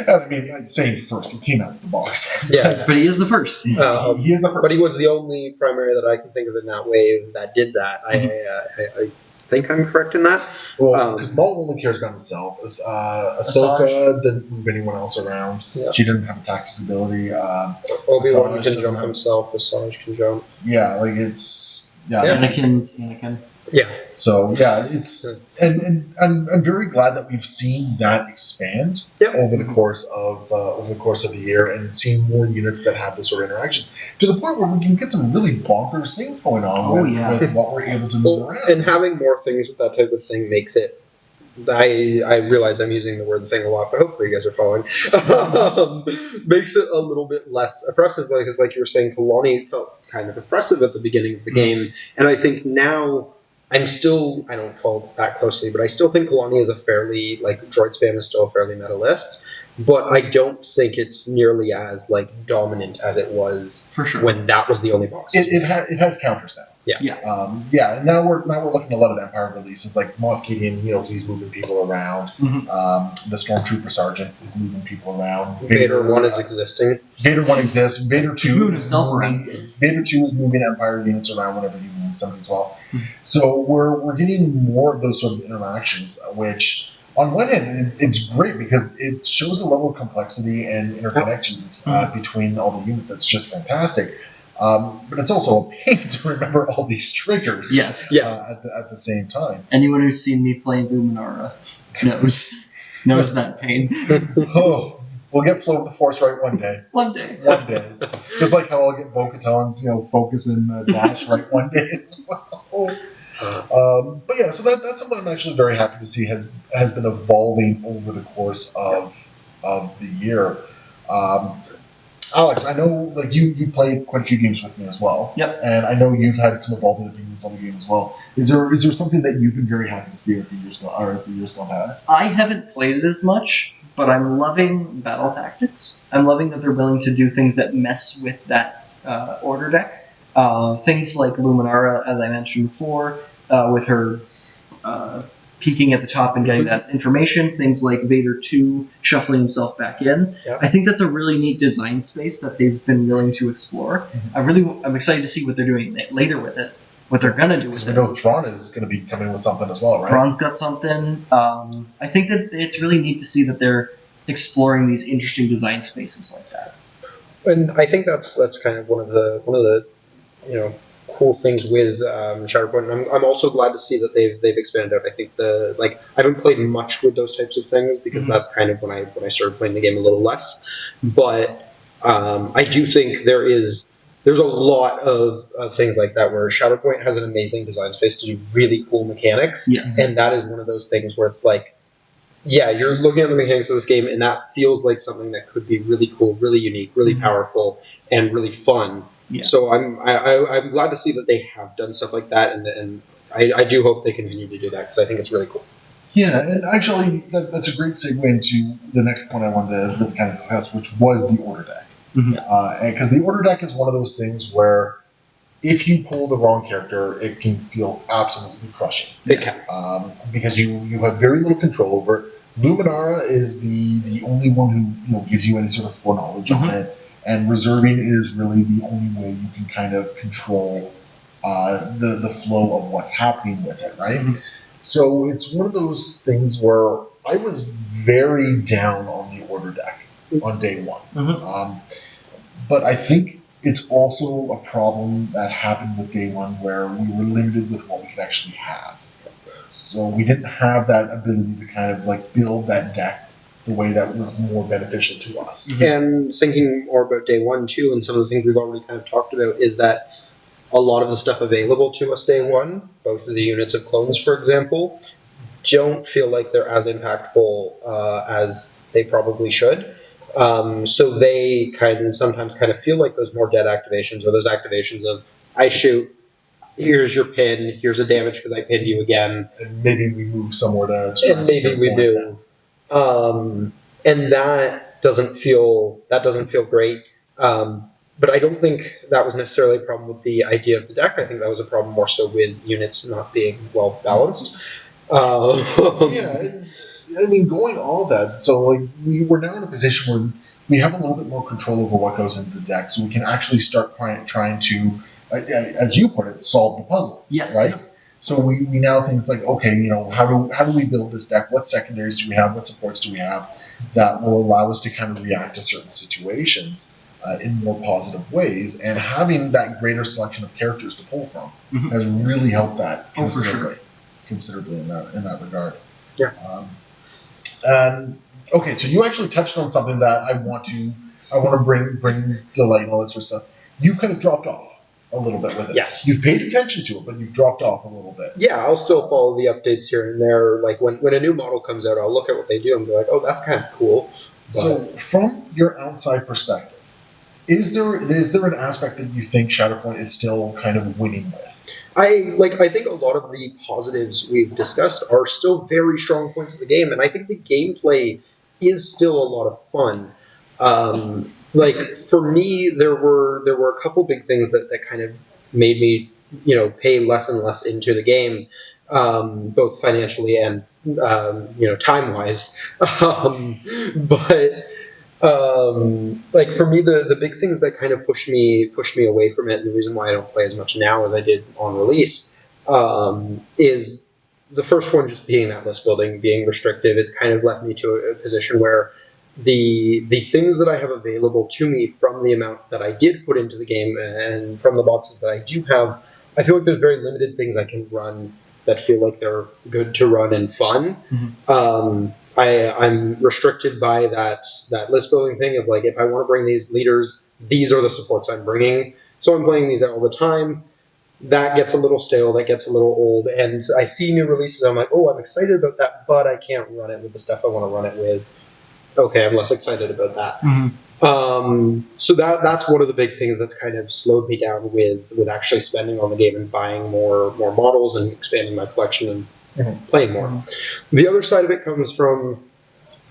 I mean, I'd say first. He came out of the box. Yeah. But he is the first. He is the first. But he was the only primary that I can think of in that wave that did that. I think I'm correct in that. Well, because Maul only cares about himself. Ahsoka didn't move anyone else around. Yeah. She didn't have attack ability. Obi-Wan can jump himself. Asajj can jump. Yeah, like it's Anakin. Yeah. So yeah, it's and I'm very glad that we've seen that expand over the course of the year and seen more units that have this sort of interaction to the point where we can get some really bonkers things going on with what we're able to move around. And having more things with that type of thing makes it. I realize I'm using the word thing a lot, but hopefully you guys are following. Makes it a little bit less oppressive, because like you were saying, Kalani felt kind of oppressive at the beginning of the game, and I think now. I don't follow that closely, but I still think Kalani is a fairly, droid spam is still a fairly meta list, but I don't think it's nearly as, dominant as it was for sure when that was the only box. It has counters now. Yeah. And now we're looking at a lot of Empire releases, like Moff Gideon, he's moving people around. The Stormtrooper Sergeant is moving people around. Vader 1 is existing. Vader 1 exists. Vader 2 is moving. Vader 2 is moving Empire units around whenever he moves something as well. So we're getting more of those sort of interactions, which on one hand it's great because it shows a level of complexity and interconnection between all the units that's just fantastic. But it's also a pain to remember all these triggers. Yes. At the same time. Anyone who's seen me play Luminara knows that pain. Oh, we'll get Flow of the Force right one day. One day. Just like how I'll get Bo-Katan's, focus and dash right one day as well. But yeah, so that's something I'm actually very happy to see has been evolving over the course of the year. Alex, I know you played quite a few games with me as well. Yep. And I know you've had some evolving opinions on the game as well. Is there something that you've been very happy to see as the years go past? I haven't played it as much, but I'm loving battle tactics. I'm loving that they're willing to do things that mess with that order deck. Things like Luminara, as I mentioned before, with her peeking at the top and getting that information. Things like Vader 2 shuffling himself back in. Yep. I think that's a really neat design space that they've been willing to explore. I'm excited to see what they're doing later with it. What they're gonna do with it. I know Thrawn is going to be coming with something as well, right? Thrawn's got something. I think that it's really neat to see that they're exploring these interesting design spaces like that. And I think that's kind of one of the cool things with Shatterpoint. And I'm also glad to see that they've expanded out. I think I haven't played much with those types of things because that's kind of when I started playing the game a little less. But I do think there's a lot of things like that where Shatterpoint has an amazing design space to do really cool mechanics. Yes. And that is one of those things where it's you're looking at the mechanics of this game and that feels like something that could be really cool, really unique, really powerful, and really fun. Yeah. So I'm glad to see that they have done stuff like that, and I do hope they continue to do that because I think it's really cool. Yeah, and actually that's a great segue into the next point I wanted to really kind of discuss, which was the order deck. Because the order deck is one of those things where if you pull the wrong character, it can feel absolutely crushing. It can. Because you have very little control over it. Luminara is the only one who gives you any sort of foreknowledge on it. And reserving is really the only way you can kind of control the flow of what's happening with it, right? So it's one of those things where I was very down on the order deck on day one. But I think it's also a problem that happened with day one where we were limited with what we could actually have. So we didn't have that ability to kind of build that deck the way that was more beneficial to us. And thinking more about day one too, and some of the things we've already kind of talked about, is that a lot of the stuff available to us day one, both of the units of clones, for example, don't feel like they're as impactful as they probably should. So they sometimes feel like those more dead activations, or those activations of, I shoot, here's your pin, here's a damage because I pinned you again. And maybe we move somewhere to and maybe we do. And that doesn't feel great. but I don't think that was necessarily a problem with the idea of the deck. I think that was a problem more so with units not being well balanced. Yeah, I mean, going all of that, so like we're now in a position where we have a little bit more control over what goes into the deck, so we can actually start trying to, as you put it, solve the puzzle. Yes. Right. So we now think it's like, okay, how do we build this deck? What secondaries do we have? What supports do we have that will allow us to kind of react to certain situations in more positive ways? And having that greater selection of characters to pull from has really helped that considerably in that regard. Yeah. And okay, so you actually touched on something that I want to bring to light and all this sort of stuff. You've kind of dropped off a little bit with it. Yes. You've paid attention to it, but you've dropped off a little bit. Yeah, I'll still follow the updates here and there. Like when a new model comes out, I'll look at what they do and be like, oh, that's kind of cool. So from your outside perspective, is there an aspect that you think Shatterpoint is still kind of winning with? I think a lot of the positives we've discussed are still very strong points of the game, and I think the gameplay is still a lot of fun. Like for me, there were a couple big things that kind of made me pay less and less into the game, both financially and time wise. Like for me, the big things that kind of pushed me away from it, and the reason why I don't play as much now as I did on release, is the first one just being that list building, being restrictive. It's kind of left me to a position where the things that I have available to me from the amount that I did put into the game and from the boxes that I do have, I feel like there's very limited things I can run that feel like they're good to run and fun. I'm restricted by that list building thing of like, if I want to bring these leaders, these are the supports I'm bringing. So I'm playing these out all the time. That gets a little stale, that gets a little old, and I see new releases, I'm like, oh, I'm excited about that, but I can't run it with the stuff I want to run it with. Okay, I'm less excited about that. So that's one of the big things that's kind of slowed me down with actually spending on the game and buying more models and expanding my collection and playing more. The other side of it comes from,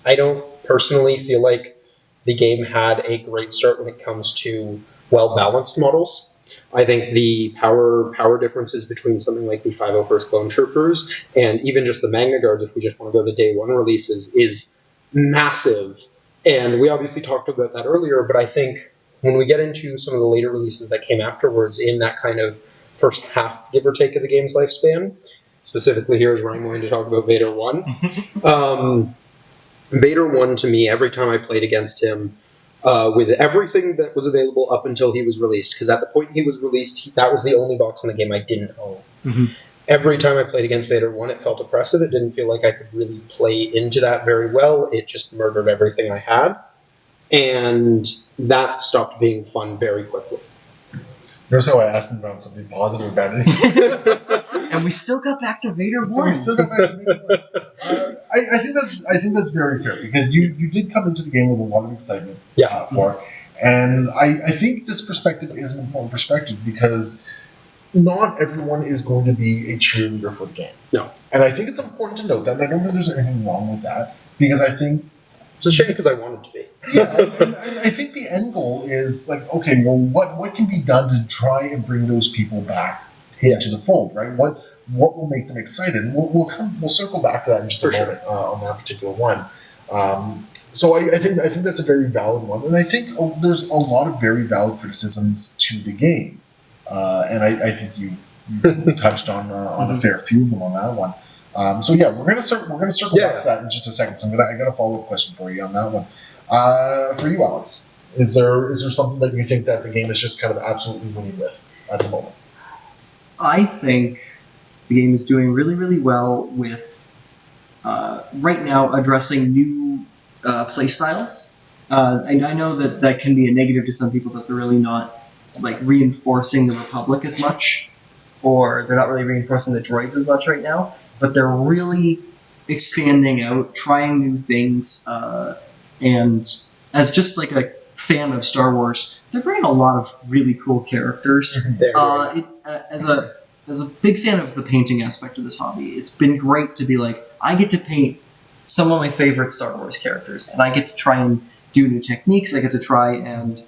I don't personally feel like the game had a great start when it comes to well-balanced models. I think the power differences between something like the 501st Clone Troopers and even just the Magna Guards, if we just want to go the day one releases, is massive. And we obviously talked about that earlier, but I think when we get into some of the later releases that came afterwards in that kind of first half, give or take, of the game's lifespan, specifically here is where I'm going to talk about Vader 1. Vader 1, to me, every time I played against him, with everything that was available up until he was released, because at the point he was released, that was the only box in the game I didn't own. Every time I played against Vader 1, it felt oppressive. It didn't feel like I could really play into that very well. It just murdered everything I had. And that stopped being fun very quickly. Notice how I asked him about something positive about it. And we still got back to Vader 1. We still got back to Vader 1. I think that's very fair, because you did come into the game with a lot of excitement for it. And I think this perspective is an important perspective, because not everyone is going to be a cheerleader for the game. No. And I think it's important to note that, and I don't think there's anything wrong with that, because I think it's a shame because I wanted to be. I think the end goal is like, okay, well, what can be done to try and bring those people back into the fold, right? What will make them excited? And we'll circle back to that in just a moment on that particular one. So I think that's a very valid one, and I think there's a lot of very valid criticisms to the game. And I think you touched on a fair few of them on that one. So yeah, we're gonna circle back to that in just a second. So I got a follow up question for you on that one. For you, Alex, is there something that you think that the game is just kind of absolutely winning with at the moment? I think the game is doing really, really well with right now addressing new playstyles. And I know that can be a negative to some people, that they're really not like reinforcing the Republic as much, or they're not really reinforcing the droids as much right now, but they're really expanding out, trying new things, and as just like a fan of Star Wars, they're bringing a lot of really cool characters. As a big fan of the painting aspect of this hobby, it's been great to be like, I get to paint some of my favorite Star Wars characters, and I get to try and do new techniques. I get to try and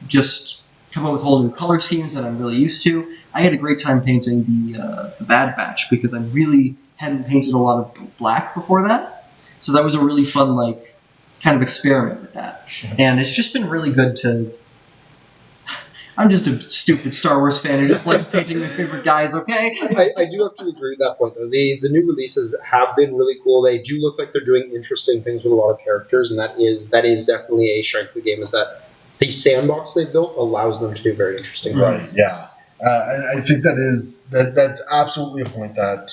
just come up with whole new color schemes that I'm really used to. I had a great time painting the Bad Batch because I really hadn't painted a lot of black before that. So that was a really fun, like, kind of experiment with that. And it's just been really good to... I'm just a stupid Star Wars fan who just likes painting my favorite guys, okay? I do have to agree with that point, though. The new releases have been really cool. They do look like they're doing interesting things with a lot of characters, and that is definitely a strength of the game, is that the sandbox they've built allows them to do very interesting things. Right, yeah. I think that's absolutely a point that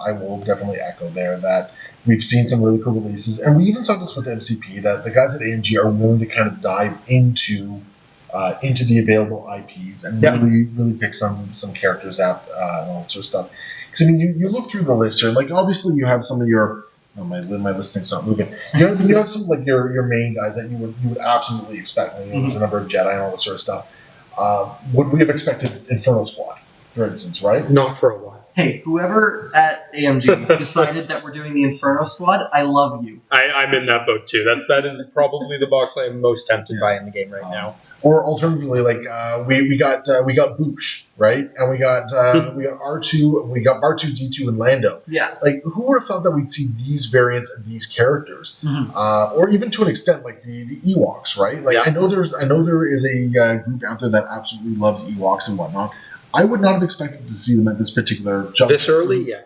I will definitely echo there, that we've seen some really cool releases, and we even saw this with MCP, that the guys at AMG are willing to kind of dive into the available IPs and really pick some characters out and all that sort of stuff. Because I mean, you look through the list here, like obviously you have some of your my listing's not moving. You have some like your main guys that you would absolutely expect. There's a number of Jedi and all that sort of stuff. Would we have expected Inferno Squad, for instance, right? Not for a while. Hey, whoever at AMG decided that we're doing the Inferno Squad, I love you. I'm in that boat too. That is probably the box I am most tempted by in the game right now. Or alternatively, like we got Boosh, right? And we got R2, we got R2, D2, and Lando. Yeah. Like, who would have thought that we'd see these variants of these characters, or even to an extent like the Ewoks, right? Like I know there is a group out there that absolutely loves Ewoks and whatnot. I would not have expected to see them at this particular jump. This early, yeah.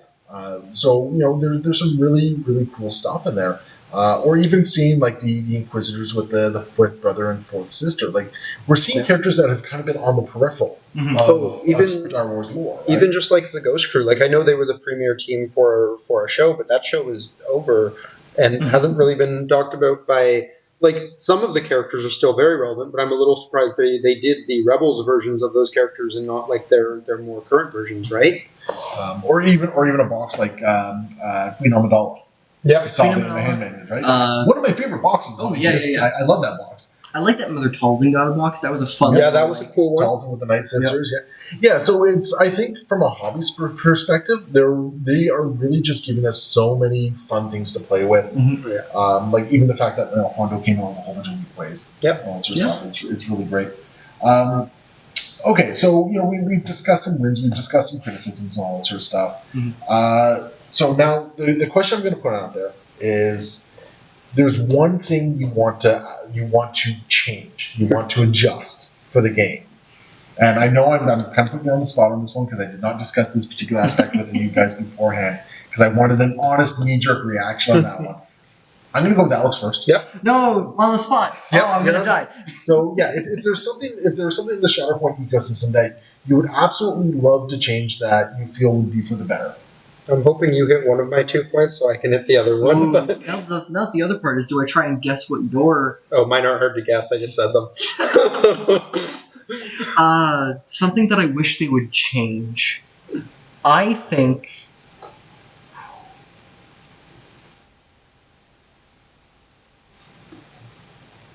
So there's some really cool stuff in there. Or even seeing like the Inquisitors with the fourth brother and fourth sister. Like we're seeing characters that have kind of been on the peripheral of Star Wars lore. Right? Even just like the Ghost Crew. Like I know they were the premier team for a show, but that show is over and hasn't really been talked about by. Like some of the characters are still very relevant, but I'm a little surprised they did the Rebels versions of those characters and not like their more current versions, right? Or even a box like Queen Amidala. Yeah, I saw it in the Handmaidens, right? One of my favorite boxes. Oh yeah. I love that box. I like that Mother Talzin got a box. That was a fun. Yeah, that was a cool one. Talzin with the Night Sisters. Yeah. So it's, I think from a hobbyist perspective, they are really just giving us so many fun things to play with. Like even the fact that Hondo came out with a whole bunch of replays. Yep. All that sort of stuff. It's really great. Okay, so we've discussed some wins, we've discussed some criticisms and all that sort of stuff. So now the question I'm going to put out there is: there's one thing you want to change, you want to adjust for the game. And I know I'm kind of putting you on the spot on this one because I did not discuss this particular aspect with you guys beforehand because I wanted an honest knee-jerk reaction on that one. I'm going to go with Alex first. Yep. No, on the spot. Yep, I'm going to die. So yeah, if there's something in the Shatterpoint ecosystem that you would absolutely love to change that you feel would be for the better. I'm hoping you hit one of my 2 points so I can hit the other one. Ooh, that's the other part, is do I try and guess what your... Oh, mine aren't hard to guess. I just said them. Something that I wish they would change. I think...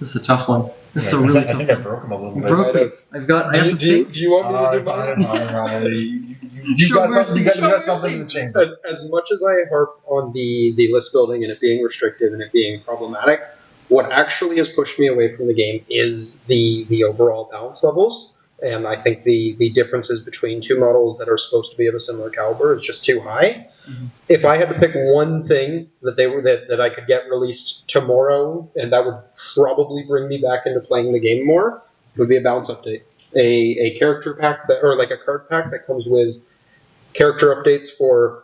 This is a tough one. This is a really tough one. I think I broke him a little bit. Broke me. I have to think. Do you want me to do mine? You got something to change. As much as I harp on the list building and it being restrictive and it being problematic, what actually has pushed me away from the game is the overall balance levels. And I think the differences between two models that are supposed to be of a similar caliber is just too high. If I had to pick one thing that I could get released tomorrow, and that would probably bring me back into playing the game more, it would be a balance update. A character pack or like a card pack that comes with character updates for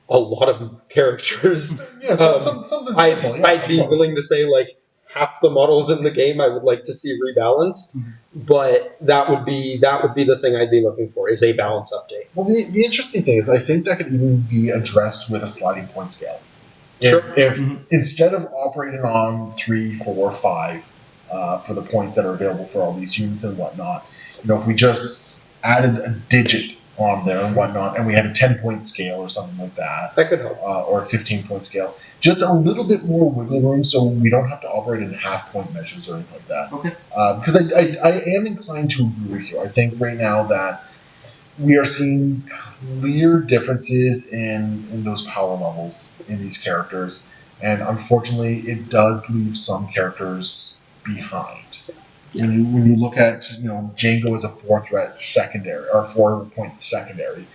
a lot of characters. Yeah, something simple. I'd be willing to say like half the models in the game I would like to see rebalanced, but that would be the thing I'd be looking for, is a balance update. Well, the interesting thing is I think that could even be addressed with a sliding point scale. If instead of operating on 3, 4, 5 for the points that are available for all these units and whatnot, if we just added a digit on there and whatnot, and we had a 10-point scale or something like that. That could help. Or a 15-point scale. Just a little bit more wiggle room so we don't have to operate in half-point measures or anything like that. Okay. Because I am inclined to agree with you. I think right now that we are seeing clear differences in those power levels in these characters. And unfortunately, it does leave some characters behind. When you look at Django as a 4-threat secondary or 4-point secondary,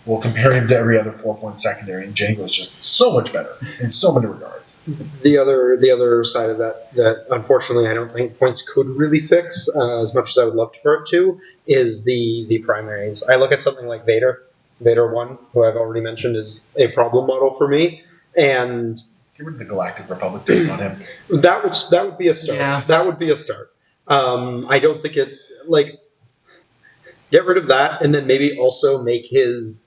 well, compare him to every other 4-point secondary, and Django is just so much better in so many regards. The other side of that unfortunately I don't think points could really fix, as much as I would love for it to, is the primaries. I look at something like Vader 1, who I've already mentioned is a problem model for me, and get rid of the Galactic Republic take on him. That would be a start. Yeah. That would be a start. I don't think it get rid of that, and then maybe also make his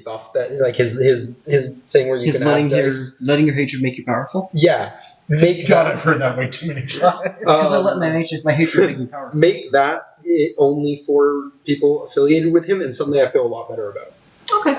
buff that his thing where you He's can letting add dice. letting your hatred make you powerful. Yeah, make God, that. I've heard that way too many times. Because I let my hatred make me powerful. Make that only for people affiliated with him, and something I feel a lot better about. Okay.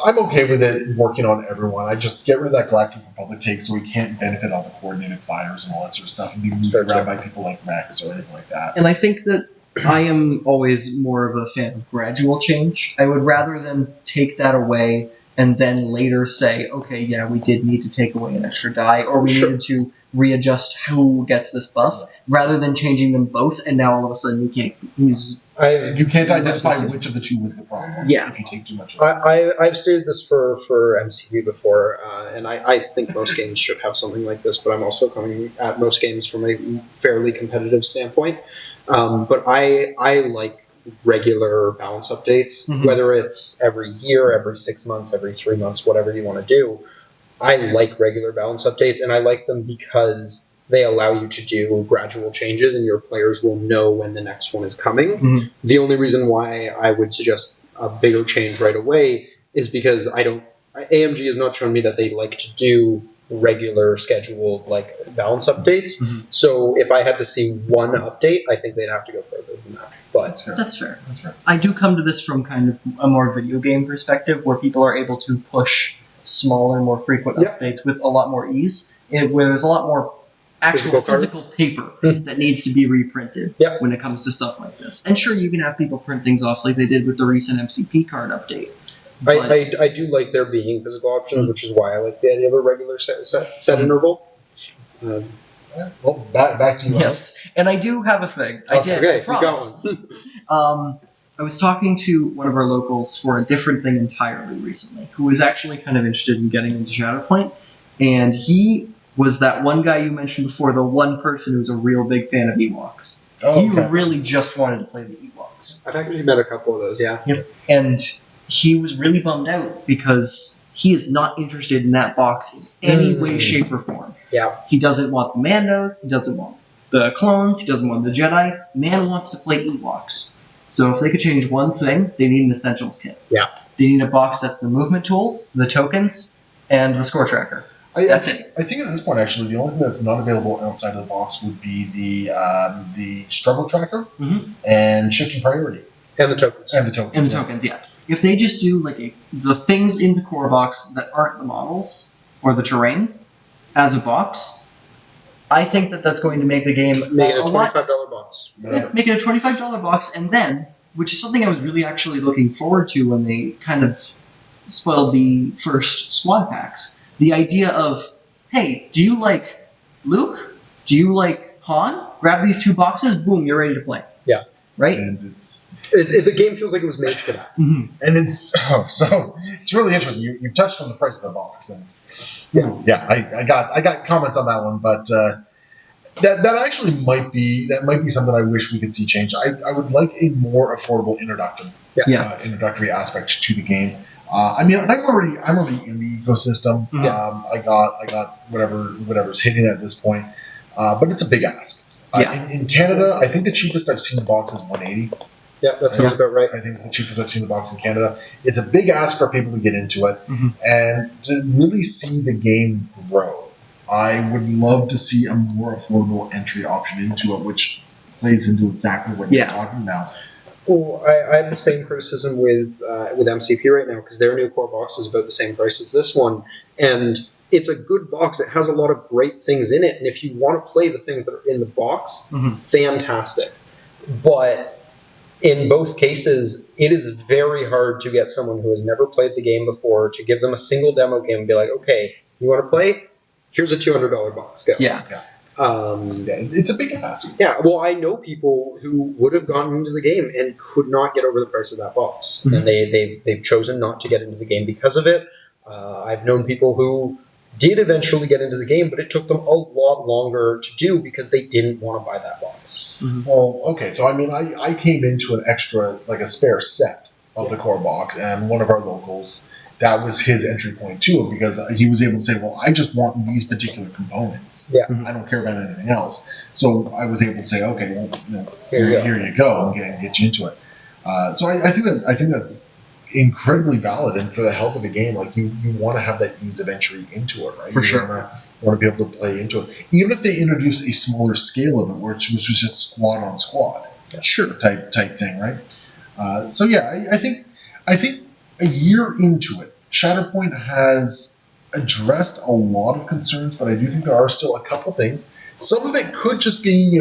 I'm okay with it working on everyone. I just get rid of that Galactic Republic take so we can't benefit all the coordinated fighters and all that sort of stuff and be moved around by people like Rex or anything like that. And I think that I am always more of a fan of gradual change. I would rather than take that away and then later say, okay, yeah, we did need to take away an extra die, or we needed to readjust who gets this buff, rather than changing them both, and now all of a sudden you can't. You can't identify which of the two was the problem. Yeah. If you take too much of it. I've stated this for MCP before, and I think most games should have something like this, but I'm also coming at most games from a fairly competitive standpoint. But I like regular balance updates, whether it's every year, every 6 months, every 3 months, whatever you want to do. I like regular balance updates, and I like them because they allow you to do gradual changes, and your players will know when the next one is coming. The only reason why I would suggest a bigger change right away is because AMG has not shown me that they like to do regular scheduled balance updates. So if I had to see one update, I think they'd have to go further than that. But That's fair. I do come to this from kind of a more video game perspective, where people are able to push smaller, more frequent updates with a lot more ease, and where there's a lot more actual physical paper that needs to be reprinted when it comes to stuff like this. And sure, you can have people print things off like they did with the recent MCP card update. I do like there being physical options, which is why I like the idea of a regular set interval. Well, back to you. Yes, and I do have a thing. I promise. Keep going. I was talking to one of our locals for a different thing entirely recently, who was actually kind of interested in getting into Shatterpoint, and he was that one guy you mentioned before, the one person who's a real big fan of Ewoks. He really just wanted to play the Ewoks. I've actually met a couple of those, yeah. And he was really bummed out because he is not interested in that box in any way, shape, or form. Yeah. He doesn't want the Mandos, he doesn't want the clones, he doesn't want the Jedi. Man wants to play Ewoks. So if they could change one thing, they need an Essentials kit. Yeah. They need a box that's the movement tools, the tokens, and the score tracker. That's it. I think at this point, actually, the only thing that's not available outside of the box would be the struggle tracker and shifting priority. And the tokens. And the tokens. Yeah. If they just do the things in the core box that aren't the models or the terrain as a box, I think that's going to make the game make it a $25 box. Yeah, make it a $25 box, and then, which is something I was really actually looking forward to when they kind of spoiled the first squad packs. The idea of, hey, do you like Luke? Do you like Han? Grab these 2 boxes, boom, you're ready to play. Yeah. Right? And the game feels like it was made for that. And it's really interesting. You touched on the price of the box, and I got comments on that one, but that actually might be something I wish we could see change. I would like a more affordable introductory aspect to the game. I mean, I'm already in the ecosystem. I got whatever's hitting at this point, but it's a big ask. In Canada, I think the cheapest I've seen the box is $180. Yeah, that sounds about right. I think it's the cheapest I've seen the box in Canada. It's a big ask for people to get into it and to really see the game grow. I would love to see a more affordable entry option into it, which plays into exactly what you're talking about. Well, I have the same criticism with MCP right now, because their new core box is about the same price as this one, and it's a good box. It has a lot of great things in it, and if you want to play the things that are in the box, fantastic. But in both cases, it is very hard to get someone who has never played the game before to give them a single demo game and be like, okay, you want to play? Here's a $200 box. Go. Yeah. It's a big ask. Yeah, well, I know people who would have gotten into the game and could not get over the price of that box, Mhm. and they've chosen not to get into the game because of it. I've known people who did eventually get into the game, but it took them a lot longer to do because they didn't want to buy that box. Well, okay, so I mean, I came into an extra, like a spare set of the core box, and one of our locals, that was his entry point too, because he was able to say, well, I just want these particular components. Yeah. I don't care about anything else. So I was able to say, okay, well, Here here you go, and get you into it. So I think that's incredibly valid, and for the health of the game, like you want to have that ease of entry into it, right? For you sure. Want to be able to play into it, even if they introduced a smaller scale of it, which was just squad on squad, type thing, right? So yeah, I think a year into it, Shatterpoint has addressed a lot of concerns, but I do think there are still a couple things. Some of it could just be,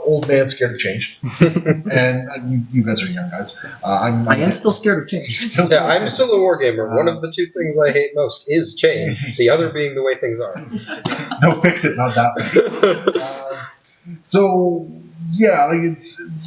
old man scared of change, and you guys are young guys. I am still scared of change. Still Yeah, I'm still a wargamer. One of the two things I hate most is change. Change. The other being the way things are. No, fix it, not that way. So yeah, like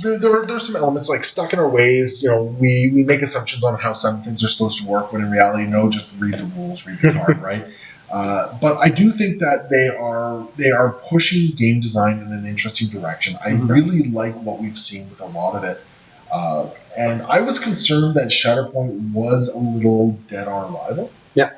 there's some elements like stuck in our ways. We make assumptions on how some things are supposed to work, when in reality, no, just read the rules, read the card, right? But I do think that they are pushing game design in an interesting direction. I really like what we've seen with a lot of it. And I was concerned that Shatterpoint was a little dead on arrival. Yeah.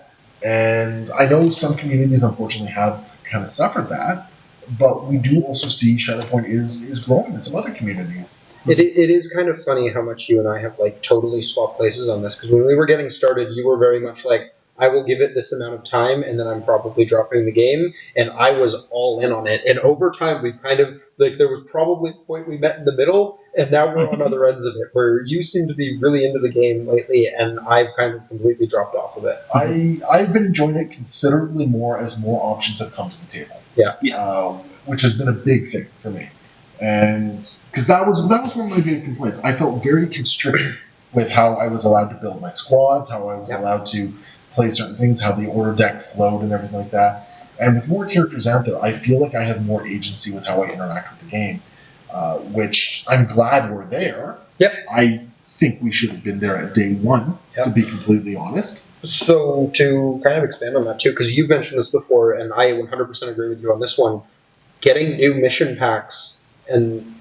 And I know some communities, unfortunately, have kind of suffered that. But we do also see Shatterpoint is growing in some other communities. It is kind of funny how much you and I have like totally swapped places on this, because when we were getting started, you were very much like, I will give it this amount of time and then I'm probably dropping the game, and I was all in on it. And over time, we've kind of like, there was probably a point we met in the middle, and now we're on other ends of it, where you seem to be really into the game lately, and I've kind of completely dropped off of it. I've been enjoying it considerably more as more options have come to the table. Which has been a big thing for me, and because that was one of my big complaints. I felt very constricted with how I was allowed to build my squads, how I was allowed to play certain things, how the order deck flowed, and everything like that. And with more characters out there, I feel like I have more agency with how I interact with the game, which I'm glad we're there. Yep. I think we should have been there at day one, to be completely honest. So to kind of expand on that too, because you've mentioned this before, and I 100% agree with you on this one, getting new mission packs, and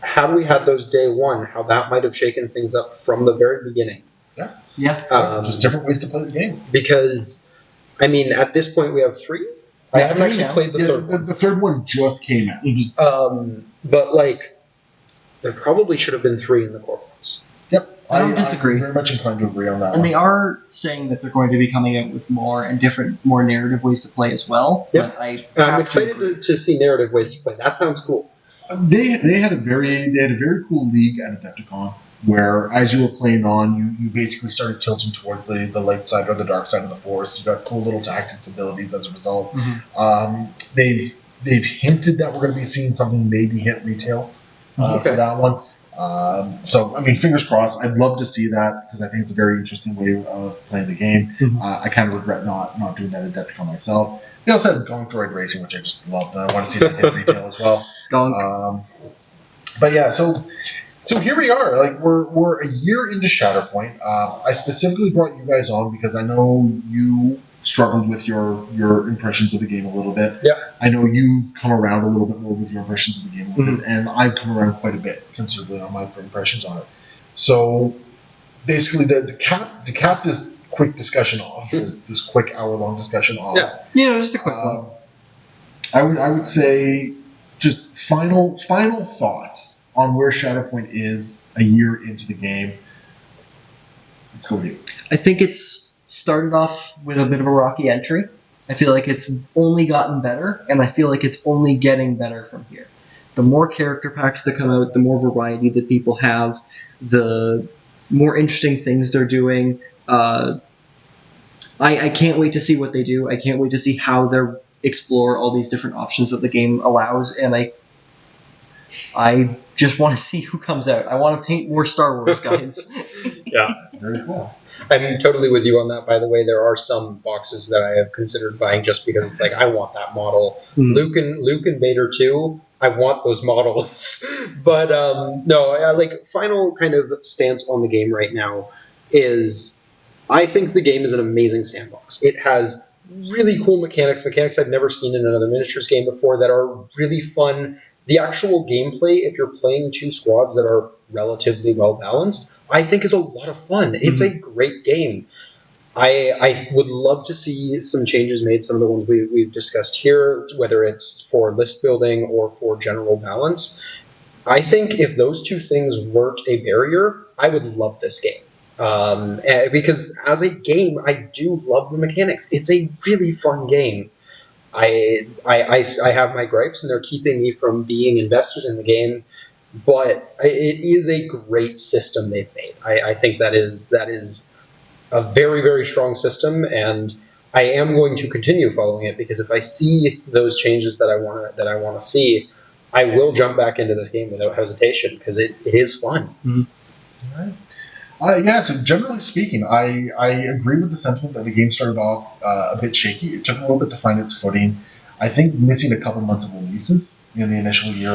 had we had those day one, how that might have shaken things up from the very beginning. Just different ways to play the game. Because, I mean, at this point we have 3. I haven't actually played the third one. The third one just came out. But like, there probably should have been 3 in the core box. Yep. I don't disagree. I'm very much inclined to agree on that And one. they are saying that they're going to be coming out with more and different, more narrative ways to play as well. Yeah. But I'm excited to see narrative ways to play. That sounds cool. They had a very cool league at Adepticon, where as you were playing on, you basically started tilting towards the light side or the dark side of the force. You got cool little tactics abilities as a result. They've hinted that we're going to be seeing something maybe hit retail for that one. So I mean, fingers crossed. I'd love to see that, because I think it's a very interesting way of playing the game. I kind of regret not doing that at Adepticon myself. They also had Gonk Droid Racing, which I just loved, and I want to see that hit retail as well. But yeah, so here we are. Like we're a year into Shatterpoint. I specifically brought you guys on because I know you struggled with your impressions of the game a little bit. Yeah. I know you've come around a little bit more with your impressions of the game a little bit, and I've come around quite a bit considerably on my impressions on it. So basically, to cap this quick discussion off, this quick hour-long discussion off. Yeah, just a quick one. I would say just final thoughts on where Shatterpoint is a year into the game. Let's go with you. I think it's started off with a bit of a rocky entry. I feel like it's only gotten better, and I feel like it's only getting better from here. The more character packs that come out, the more variety that people have, the more interesting things they're doing. I can't wait to see what they do. I can't wait to see how they explore all these different options that the game allows, and I just want to see who comes out. I want to paint more Star Wars, guys. Very cool. I'm totally with you on that, by the way. There are some boxes that I have considered buying just because it's like, I want that model. Luke and Vader too, I want those models. But final kind of stance on the game right now is, I think the game is an amazing sandbox. It has really cool mechanics I've never seen in another miniatures game before that are really fun. The actual gameplay, if you're playing two squads that are relatively well balanced, I think is a lot of fun. It's a great game. I would love to see some changes made, some of the ones we've discussed here, whether it's for list building or for general balance. I think if those two things weren't a barrier, I would love this game. Because as a game, I do love the mechanics. It's a really fun game. I have my gripes, and they're keeping me from being invested in the game. But it is a great system they've made. I think that is a very, very strong system, and I am going to continue following it, because if I see those changes that I want to see, I will jump back into this game without hesitation, because it is fun. All right. So generally speaking, I agree with the sentiment that the game started off a bit shaky. It took a little bit to find its footing. I think missing a couple months of releases in the initial year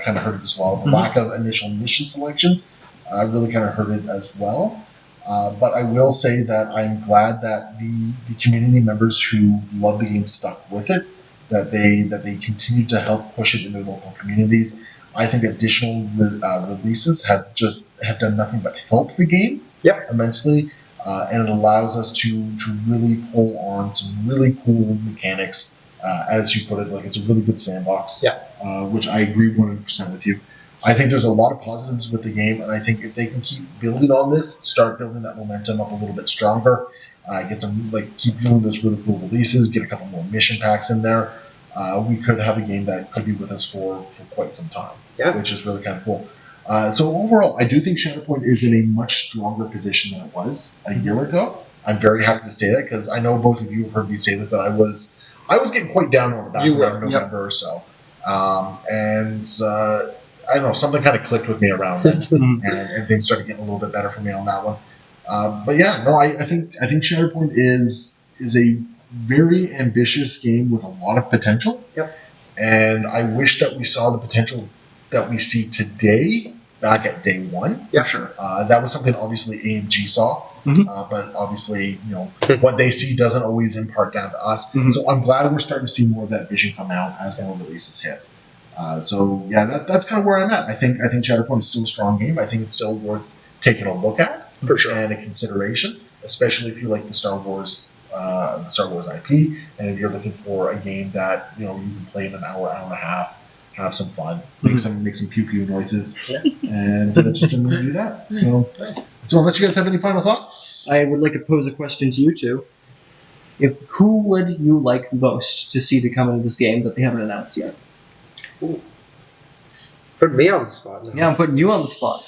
kind of hurt it as well. The lack of initial mission selection really kind of hurt it as well. But I will say that I'm glad that the community members who love the game stuck with it, that they continue to help push it in their local communities. I think additional releases have done nothing but help the game immensely, and it allows us to really pull on some really cool mechanics. As you put it, like, it's a really good sandbox, which I agree 100% with you. I think there's a lot of positives with the game, and I think if they can keep building on this, start building that momentum up a little bit stronger, keep doing those really cool releases, get a couple more mission packs in there, we could have a game that could be with us for quite some time, which is really kind of cool. So overall, I do think Shatterpoint is in a much stronger position than it was a year ago. I'm very happy to say that, because I know both of you have heard me say this, that I was getting quite down on it back around November or so. I don't know, something kind of clicked with me around that, and things started getting a little bit better for me on that one. I think Shatterpoint is a very ambitious game with a lot of potential. And I wish that we saw the potential that we see today back at day one. For sure. That was something obviously AMG saw, but obviously, what they see doesn't always impart down to us. So I'm glad we're starting to see more of that vision come out as more releases hit. That's kind of where I'm at. I think Shatterpoint is still a strong game. I think it's still worth taking a look at, for sure, and a consideration, especially if you like the Star Wars IP, and if you're looking for a game that you can play in an hour and a half, have some fun, make some pew pew noises, and just do that. So unless you guys have any final thoughts, I would like to pose a question to you two. Who would you like most to see to come into this game that they haven't announced yet? Ooh. Put me on the spot now. Yeah, I'm putting you on the spot.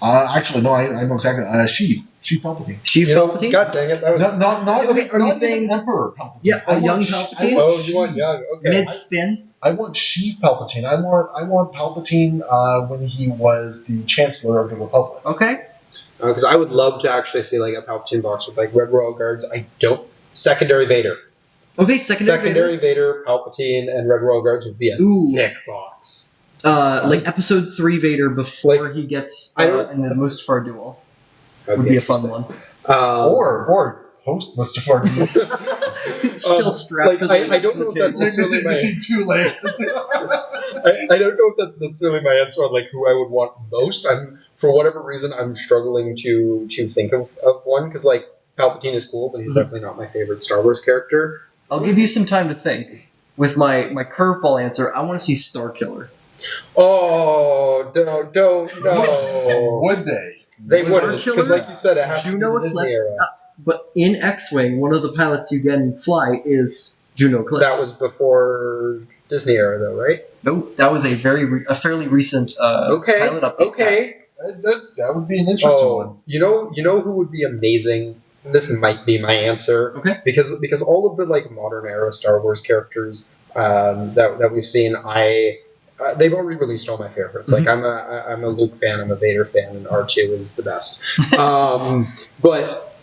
Actually, no, I know exactly. Sheev Palpatine. Sheev Palpatine? God dang it! That was not okay. Are you saying Emperor Palpatine? Yeah, a young Palpatine. Oh, you want young? Okay. Mid spin. I want Sheev Palpatine. I want Palpatine when he was the Chancellor of the Republic. Okay. Because I would love to actually see like a Palpatine box with like Red Royal Guards. Secondary Vader. Okay, secondary Vader, Palpatine, and Red Royal Guards would be a sick box. Like Episode 3 Vader before he gets in the Mustafar duel. Would be a fun one. Or post Mustafar duel. Still strapped to the I don't know if that's necessarily my two legs. I don't know if that's necessarily my answer on like who I would want most. For whatever reason, I'm struggling to think of one, because like Palpatine is cool, but he's definitely not my favorite Star Wars character. I'll give you some time to think. With my curveball answer, I want to see Starkiller. Oh, don't no. Would they? They wouldn't, because like you said, it has Juno to be Disney Eclipse. era. But in X-Wing, one of the pilots you can fly is Juno Eclipse. That was before Disney era, though, right? No, that was a fairly recent pilot update. Okay. That would be an interesting one. You know who would be amazing? This might be my answer. Okay. Because all of the like modern era Star Wars characters that we've seen, I they've already released all my favorites. Like I'm a Luke fan, I'm a Vader fan, and R2 is the best. But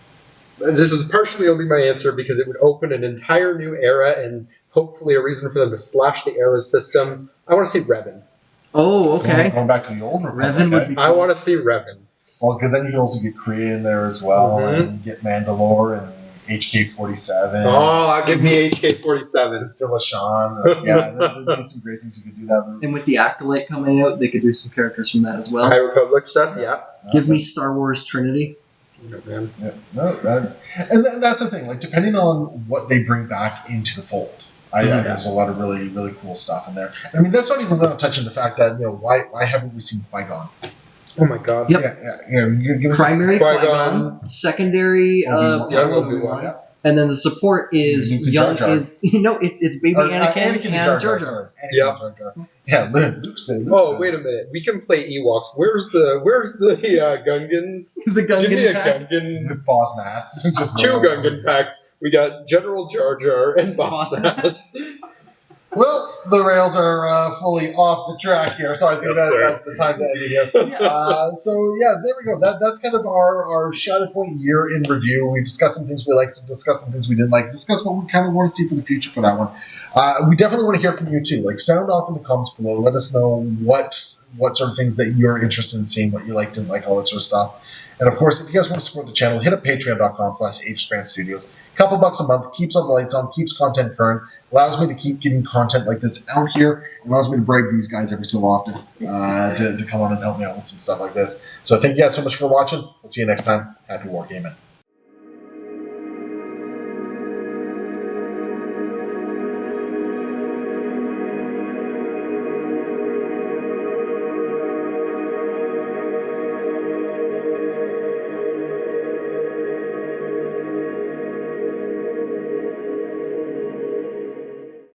this is partially only my answer because it would open an entire new era and hopefully a reason for them to slash the era system. I want to see Revan. Oh, okay. Going back to the old Republic. Revan would be I want to see Revan. Well, because then you can also get Kree in there as well, Mhm. and get Mandalore and HK-47. Oh, give me HK-47. Still a Sean. Yeah, there'd be some great things you could do that. And with the Acolyte coming out, they could do some characters from that as well. High Republic stuff, yeah. Give me Star Wars Trinity. Oh, man. Yeah, no, that's the thing. Like, depending on what they bring back into the fold, there's a lot of really, really cool stuff in there. I mean, that's not even without touching the fact that why haven't we seen Qui-Gon? Oh my god. Yep. Give us Primary Qui-Gon. Qui-Gon, secondary Obi-Wan. Yeah. and then the support is Luke and young Jar Jar. is it's baby Anakin and Jar Jar. Sorry. Anakin Yeah. and Jar Jar. Yeah, Luke's Oh, wait a minute. We can play Ewoks. Where's the Gungans? The Give me a Gungan pack. Gungan. With Boss Nass. Just Two Gungan packs. We got General Jar Jar and Boss Nass. Well, the rails are fully off the track here, so I think that's the time to end it here. So there we go. That's kind of our Shatterpoint year in review. We discussed some things we liked, discussed some things we didn't like, discussed what we kind of want to see for the future for that one. We definitely want to hear from you too. Like, sound off in the comments below. Let us know what sort of things that you're interested in seeing, what you like, didn't like, all that sort of stuff. And of course, if you guys want to support the channel, hit up patreon.com/HStrandStudios. A couple bucks a month keeps all the lights on, keeps content current, allows me to keep getting content like this out here, and allows me to bribe these guys every so often to come on and help me out with some stuff like this. So thank you guys so much for watching. We'll see you next time. Happy wargaming.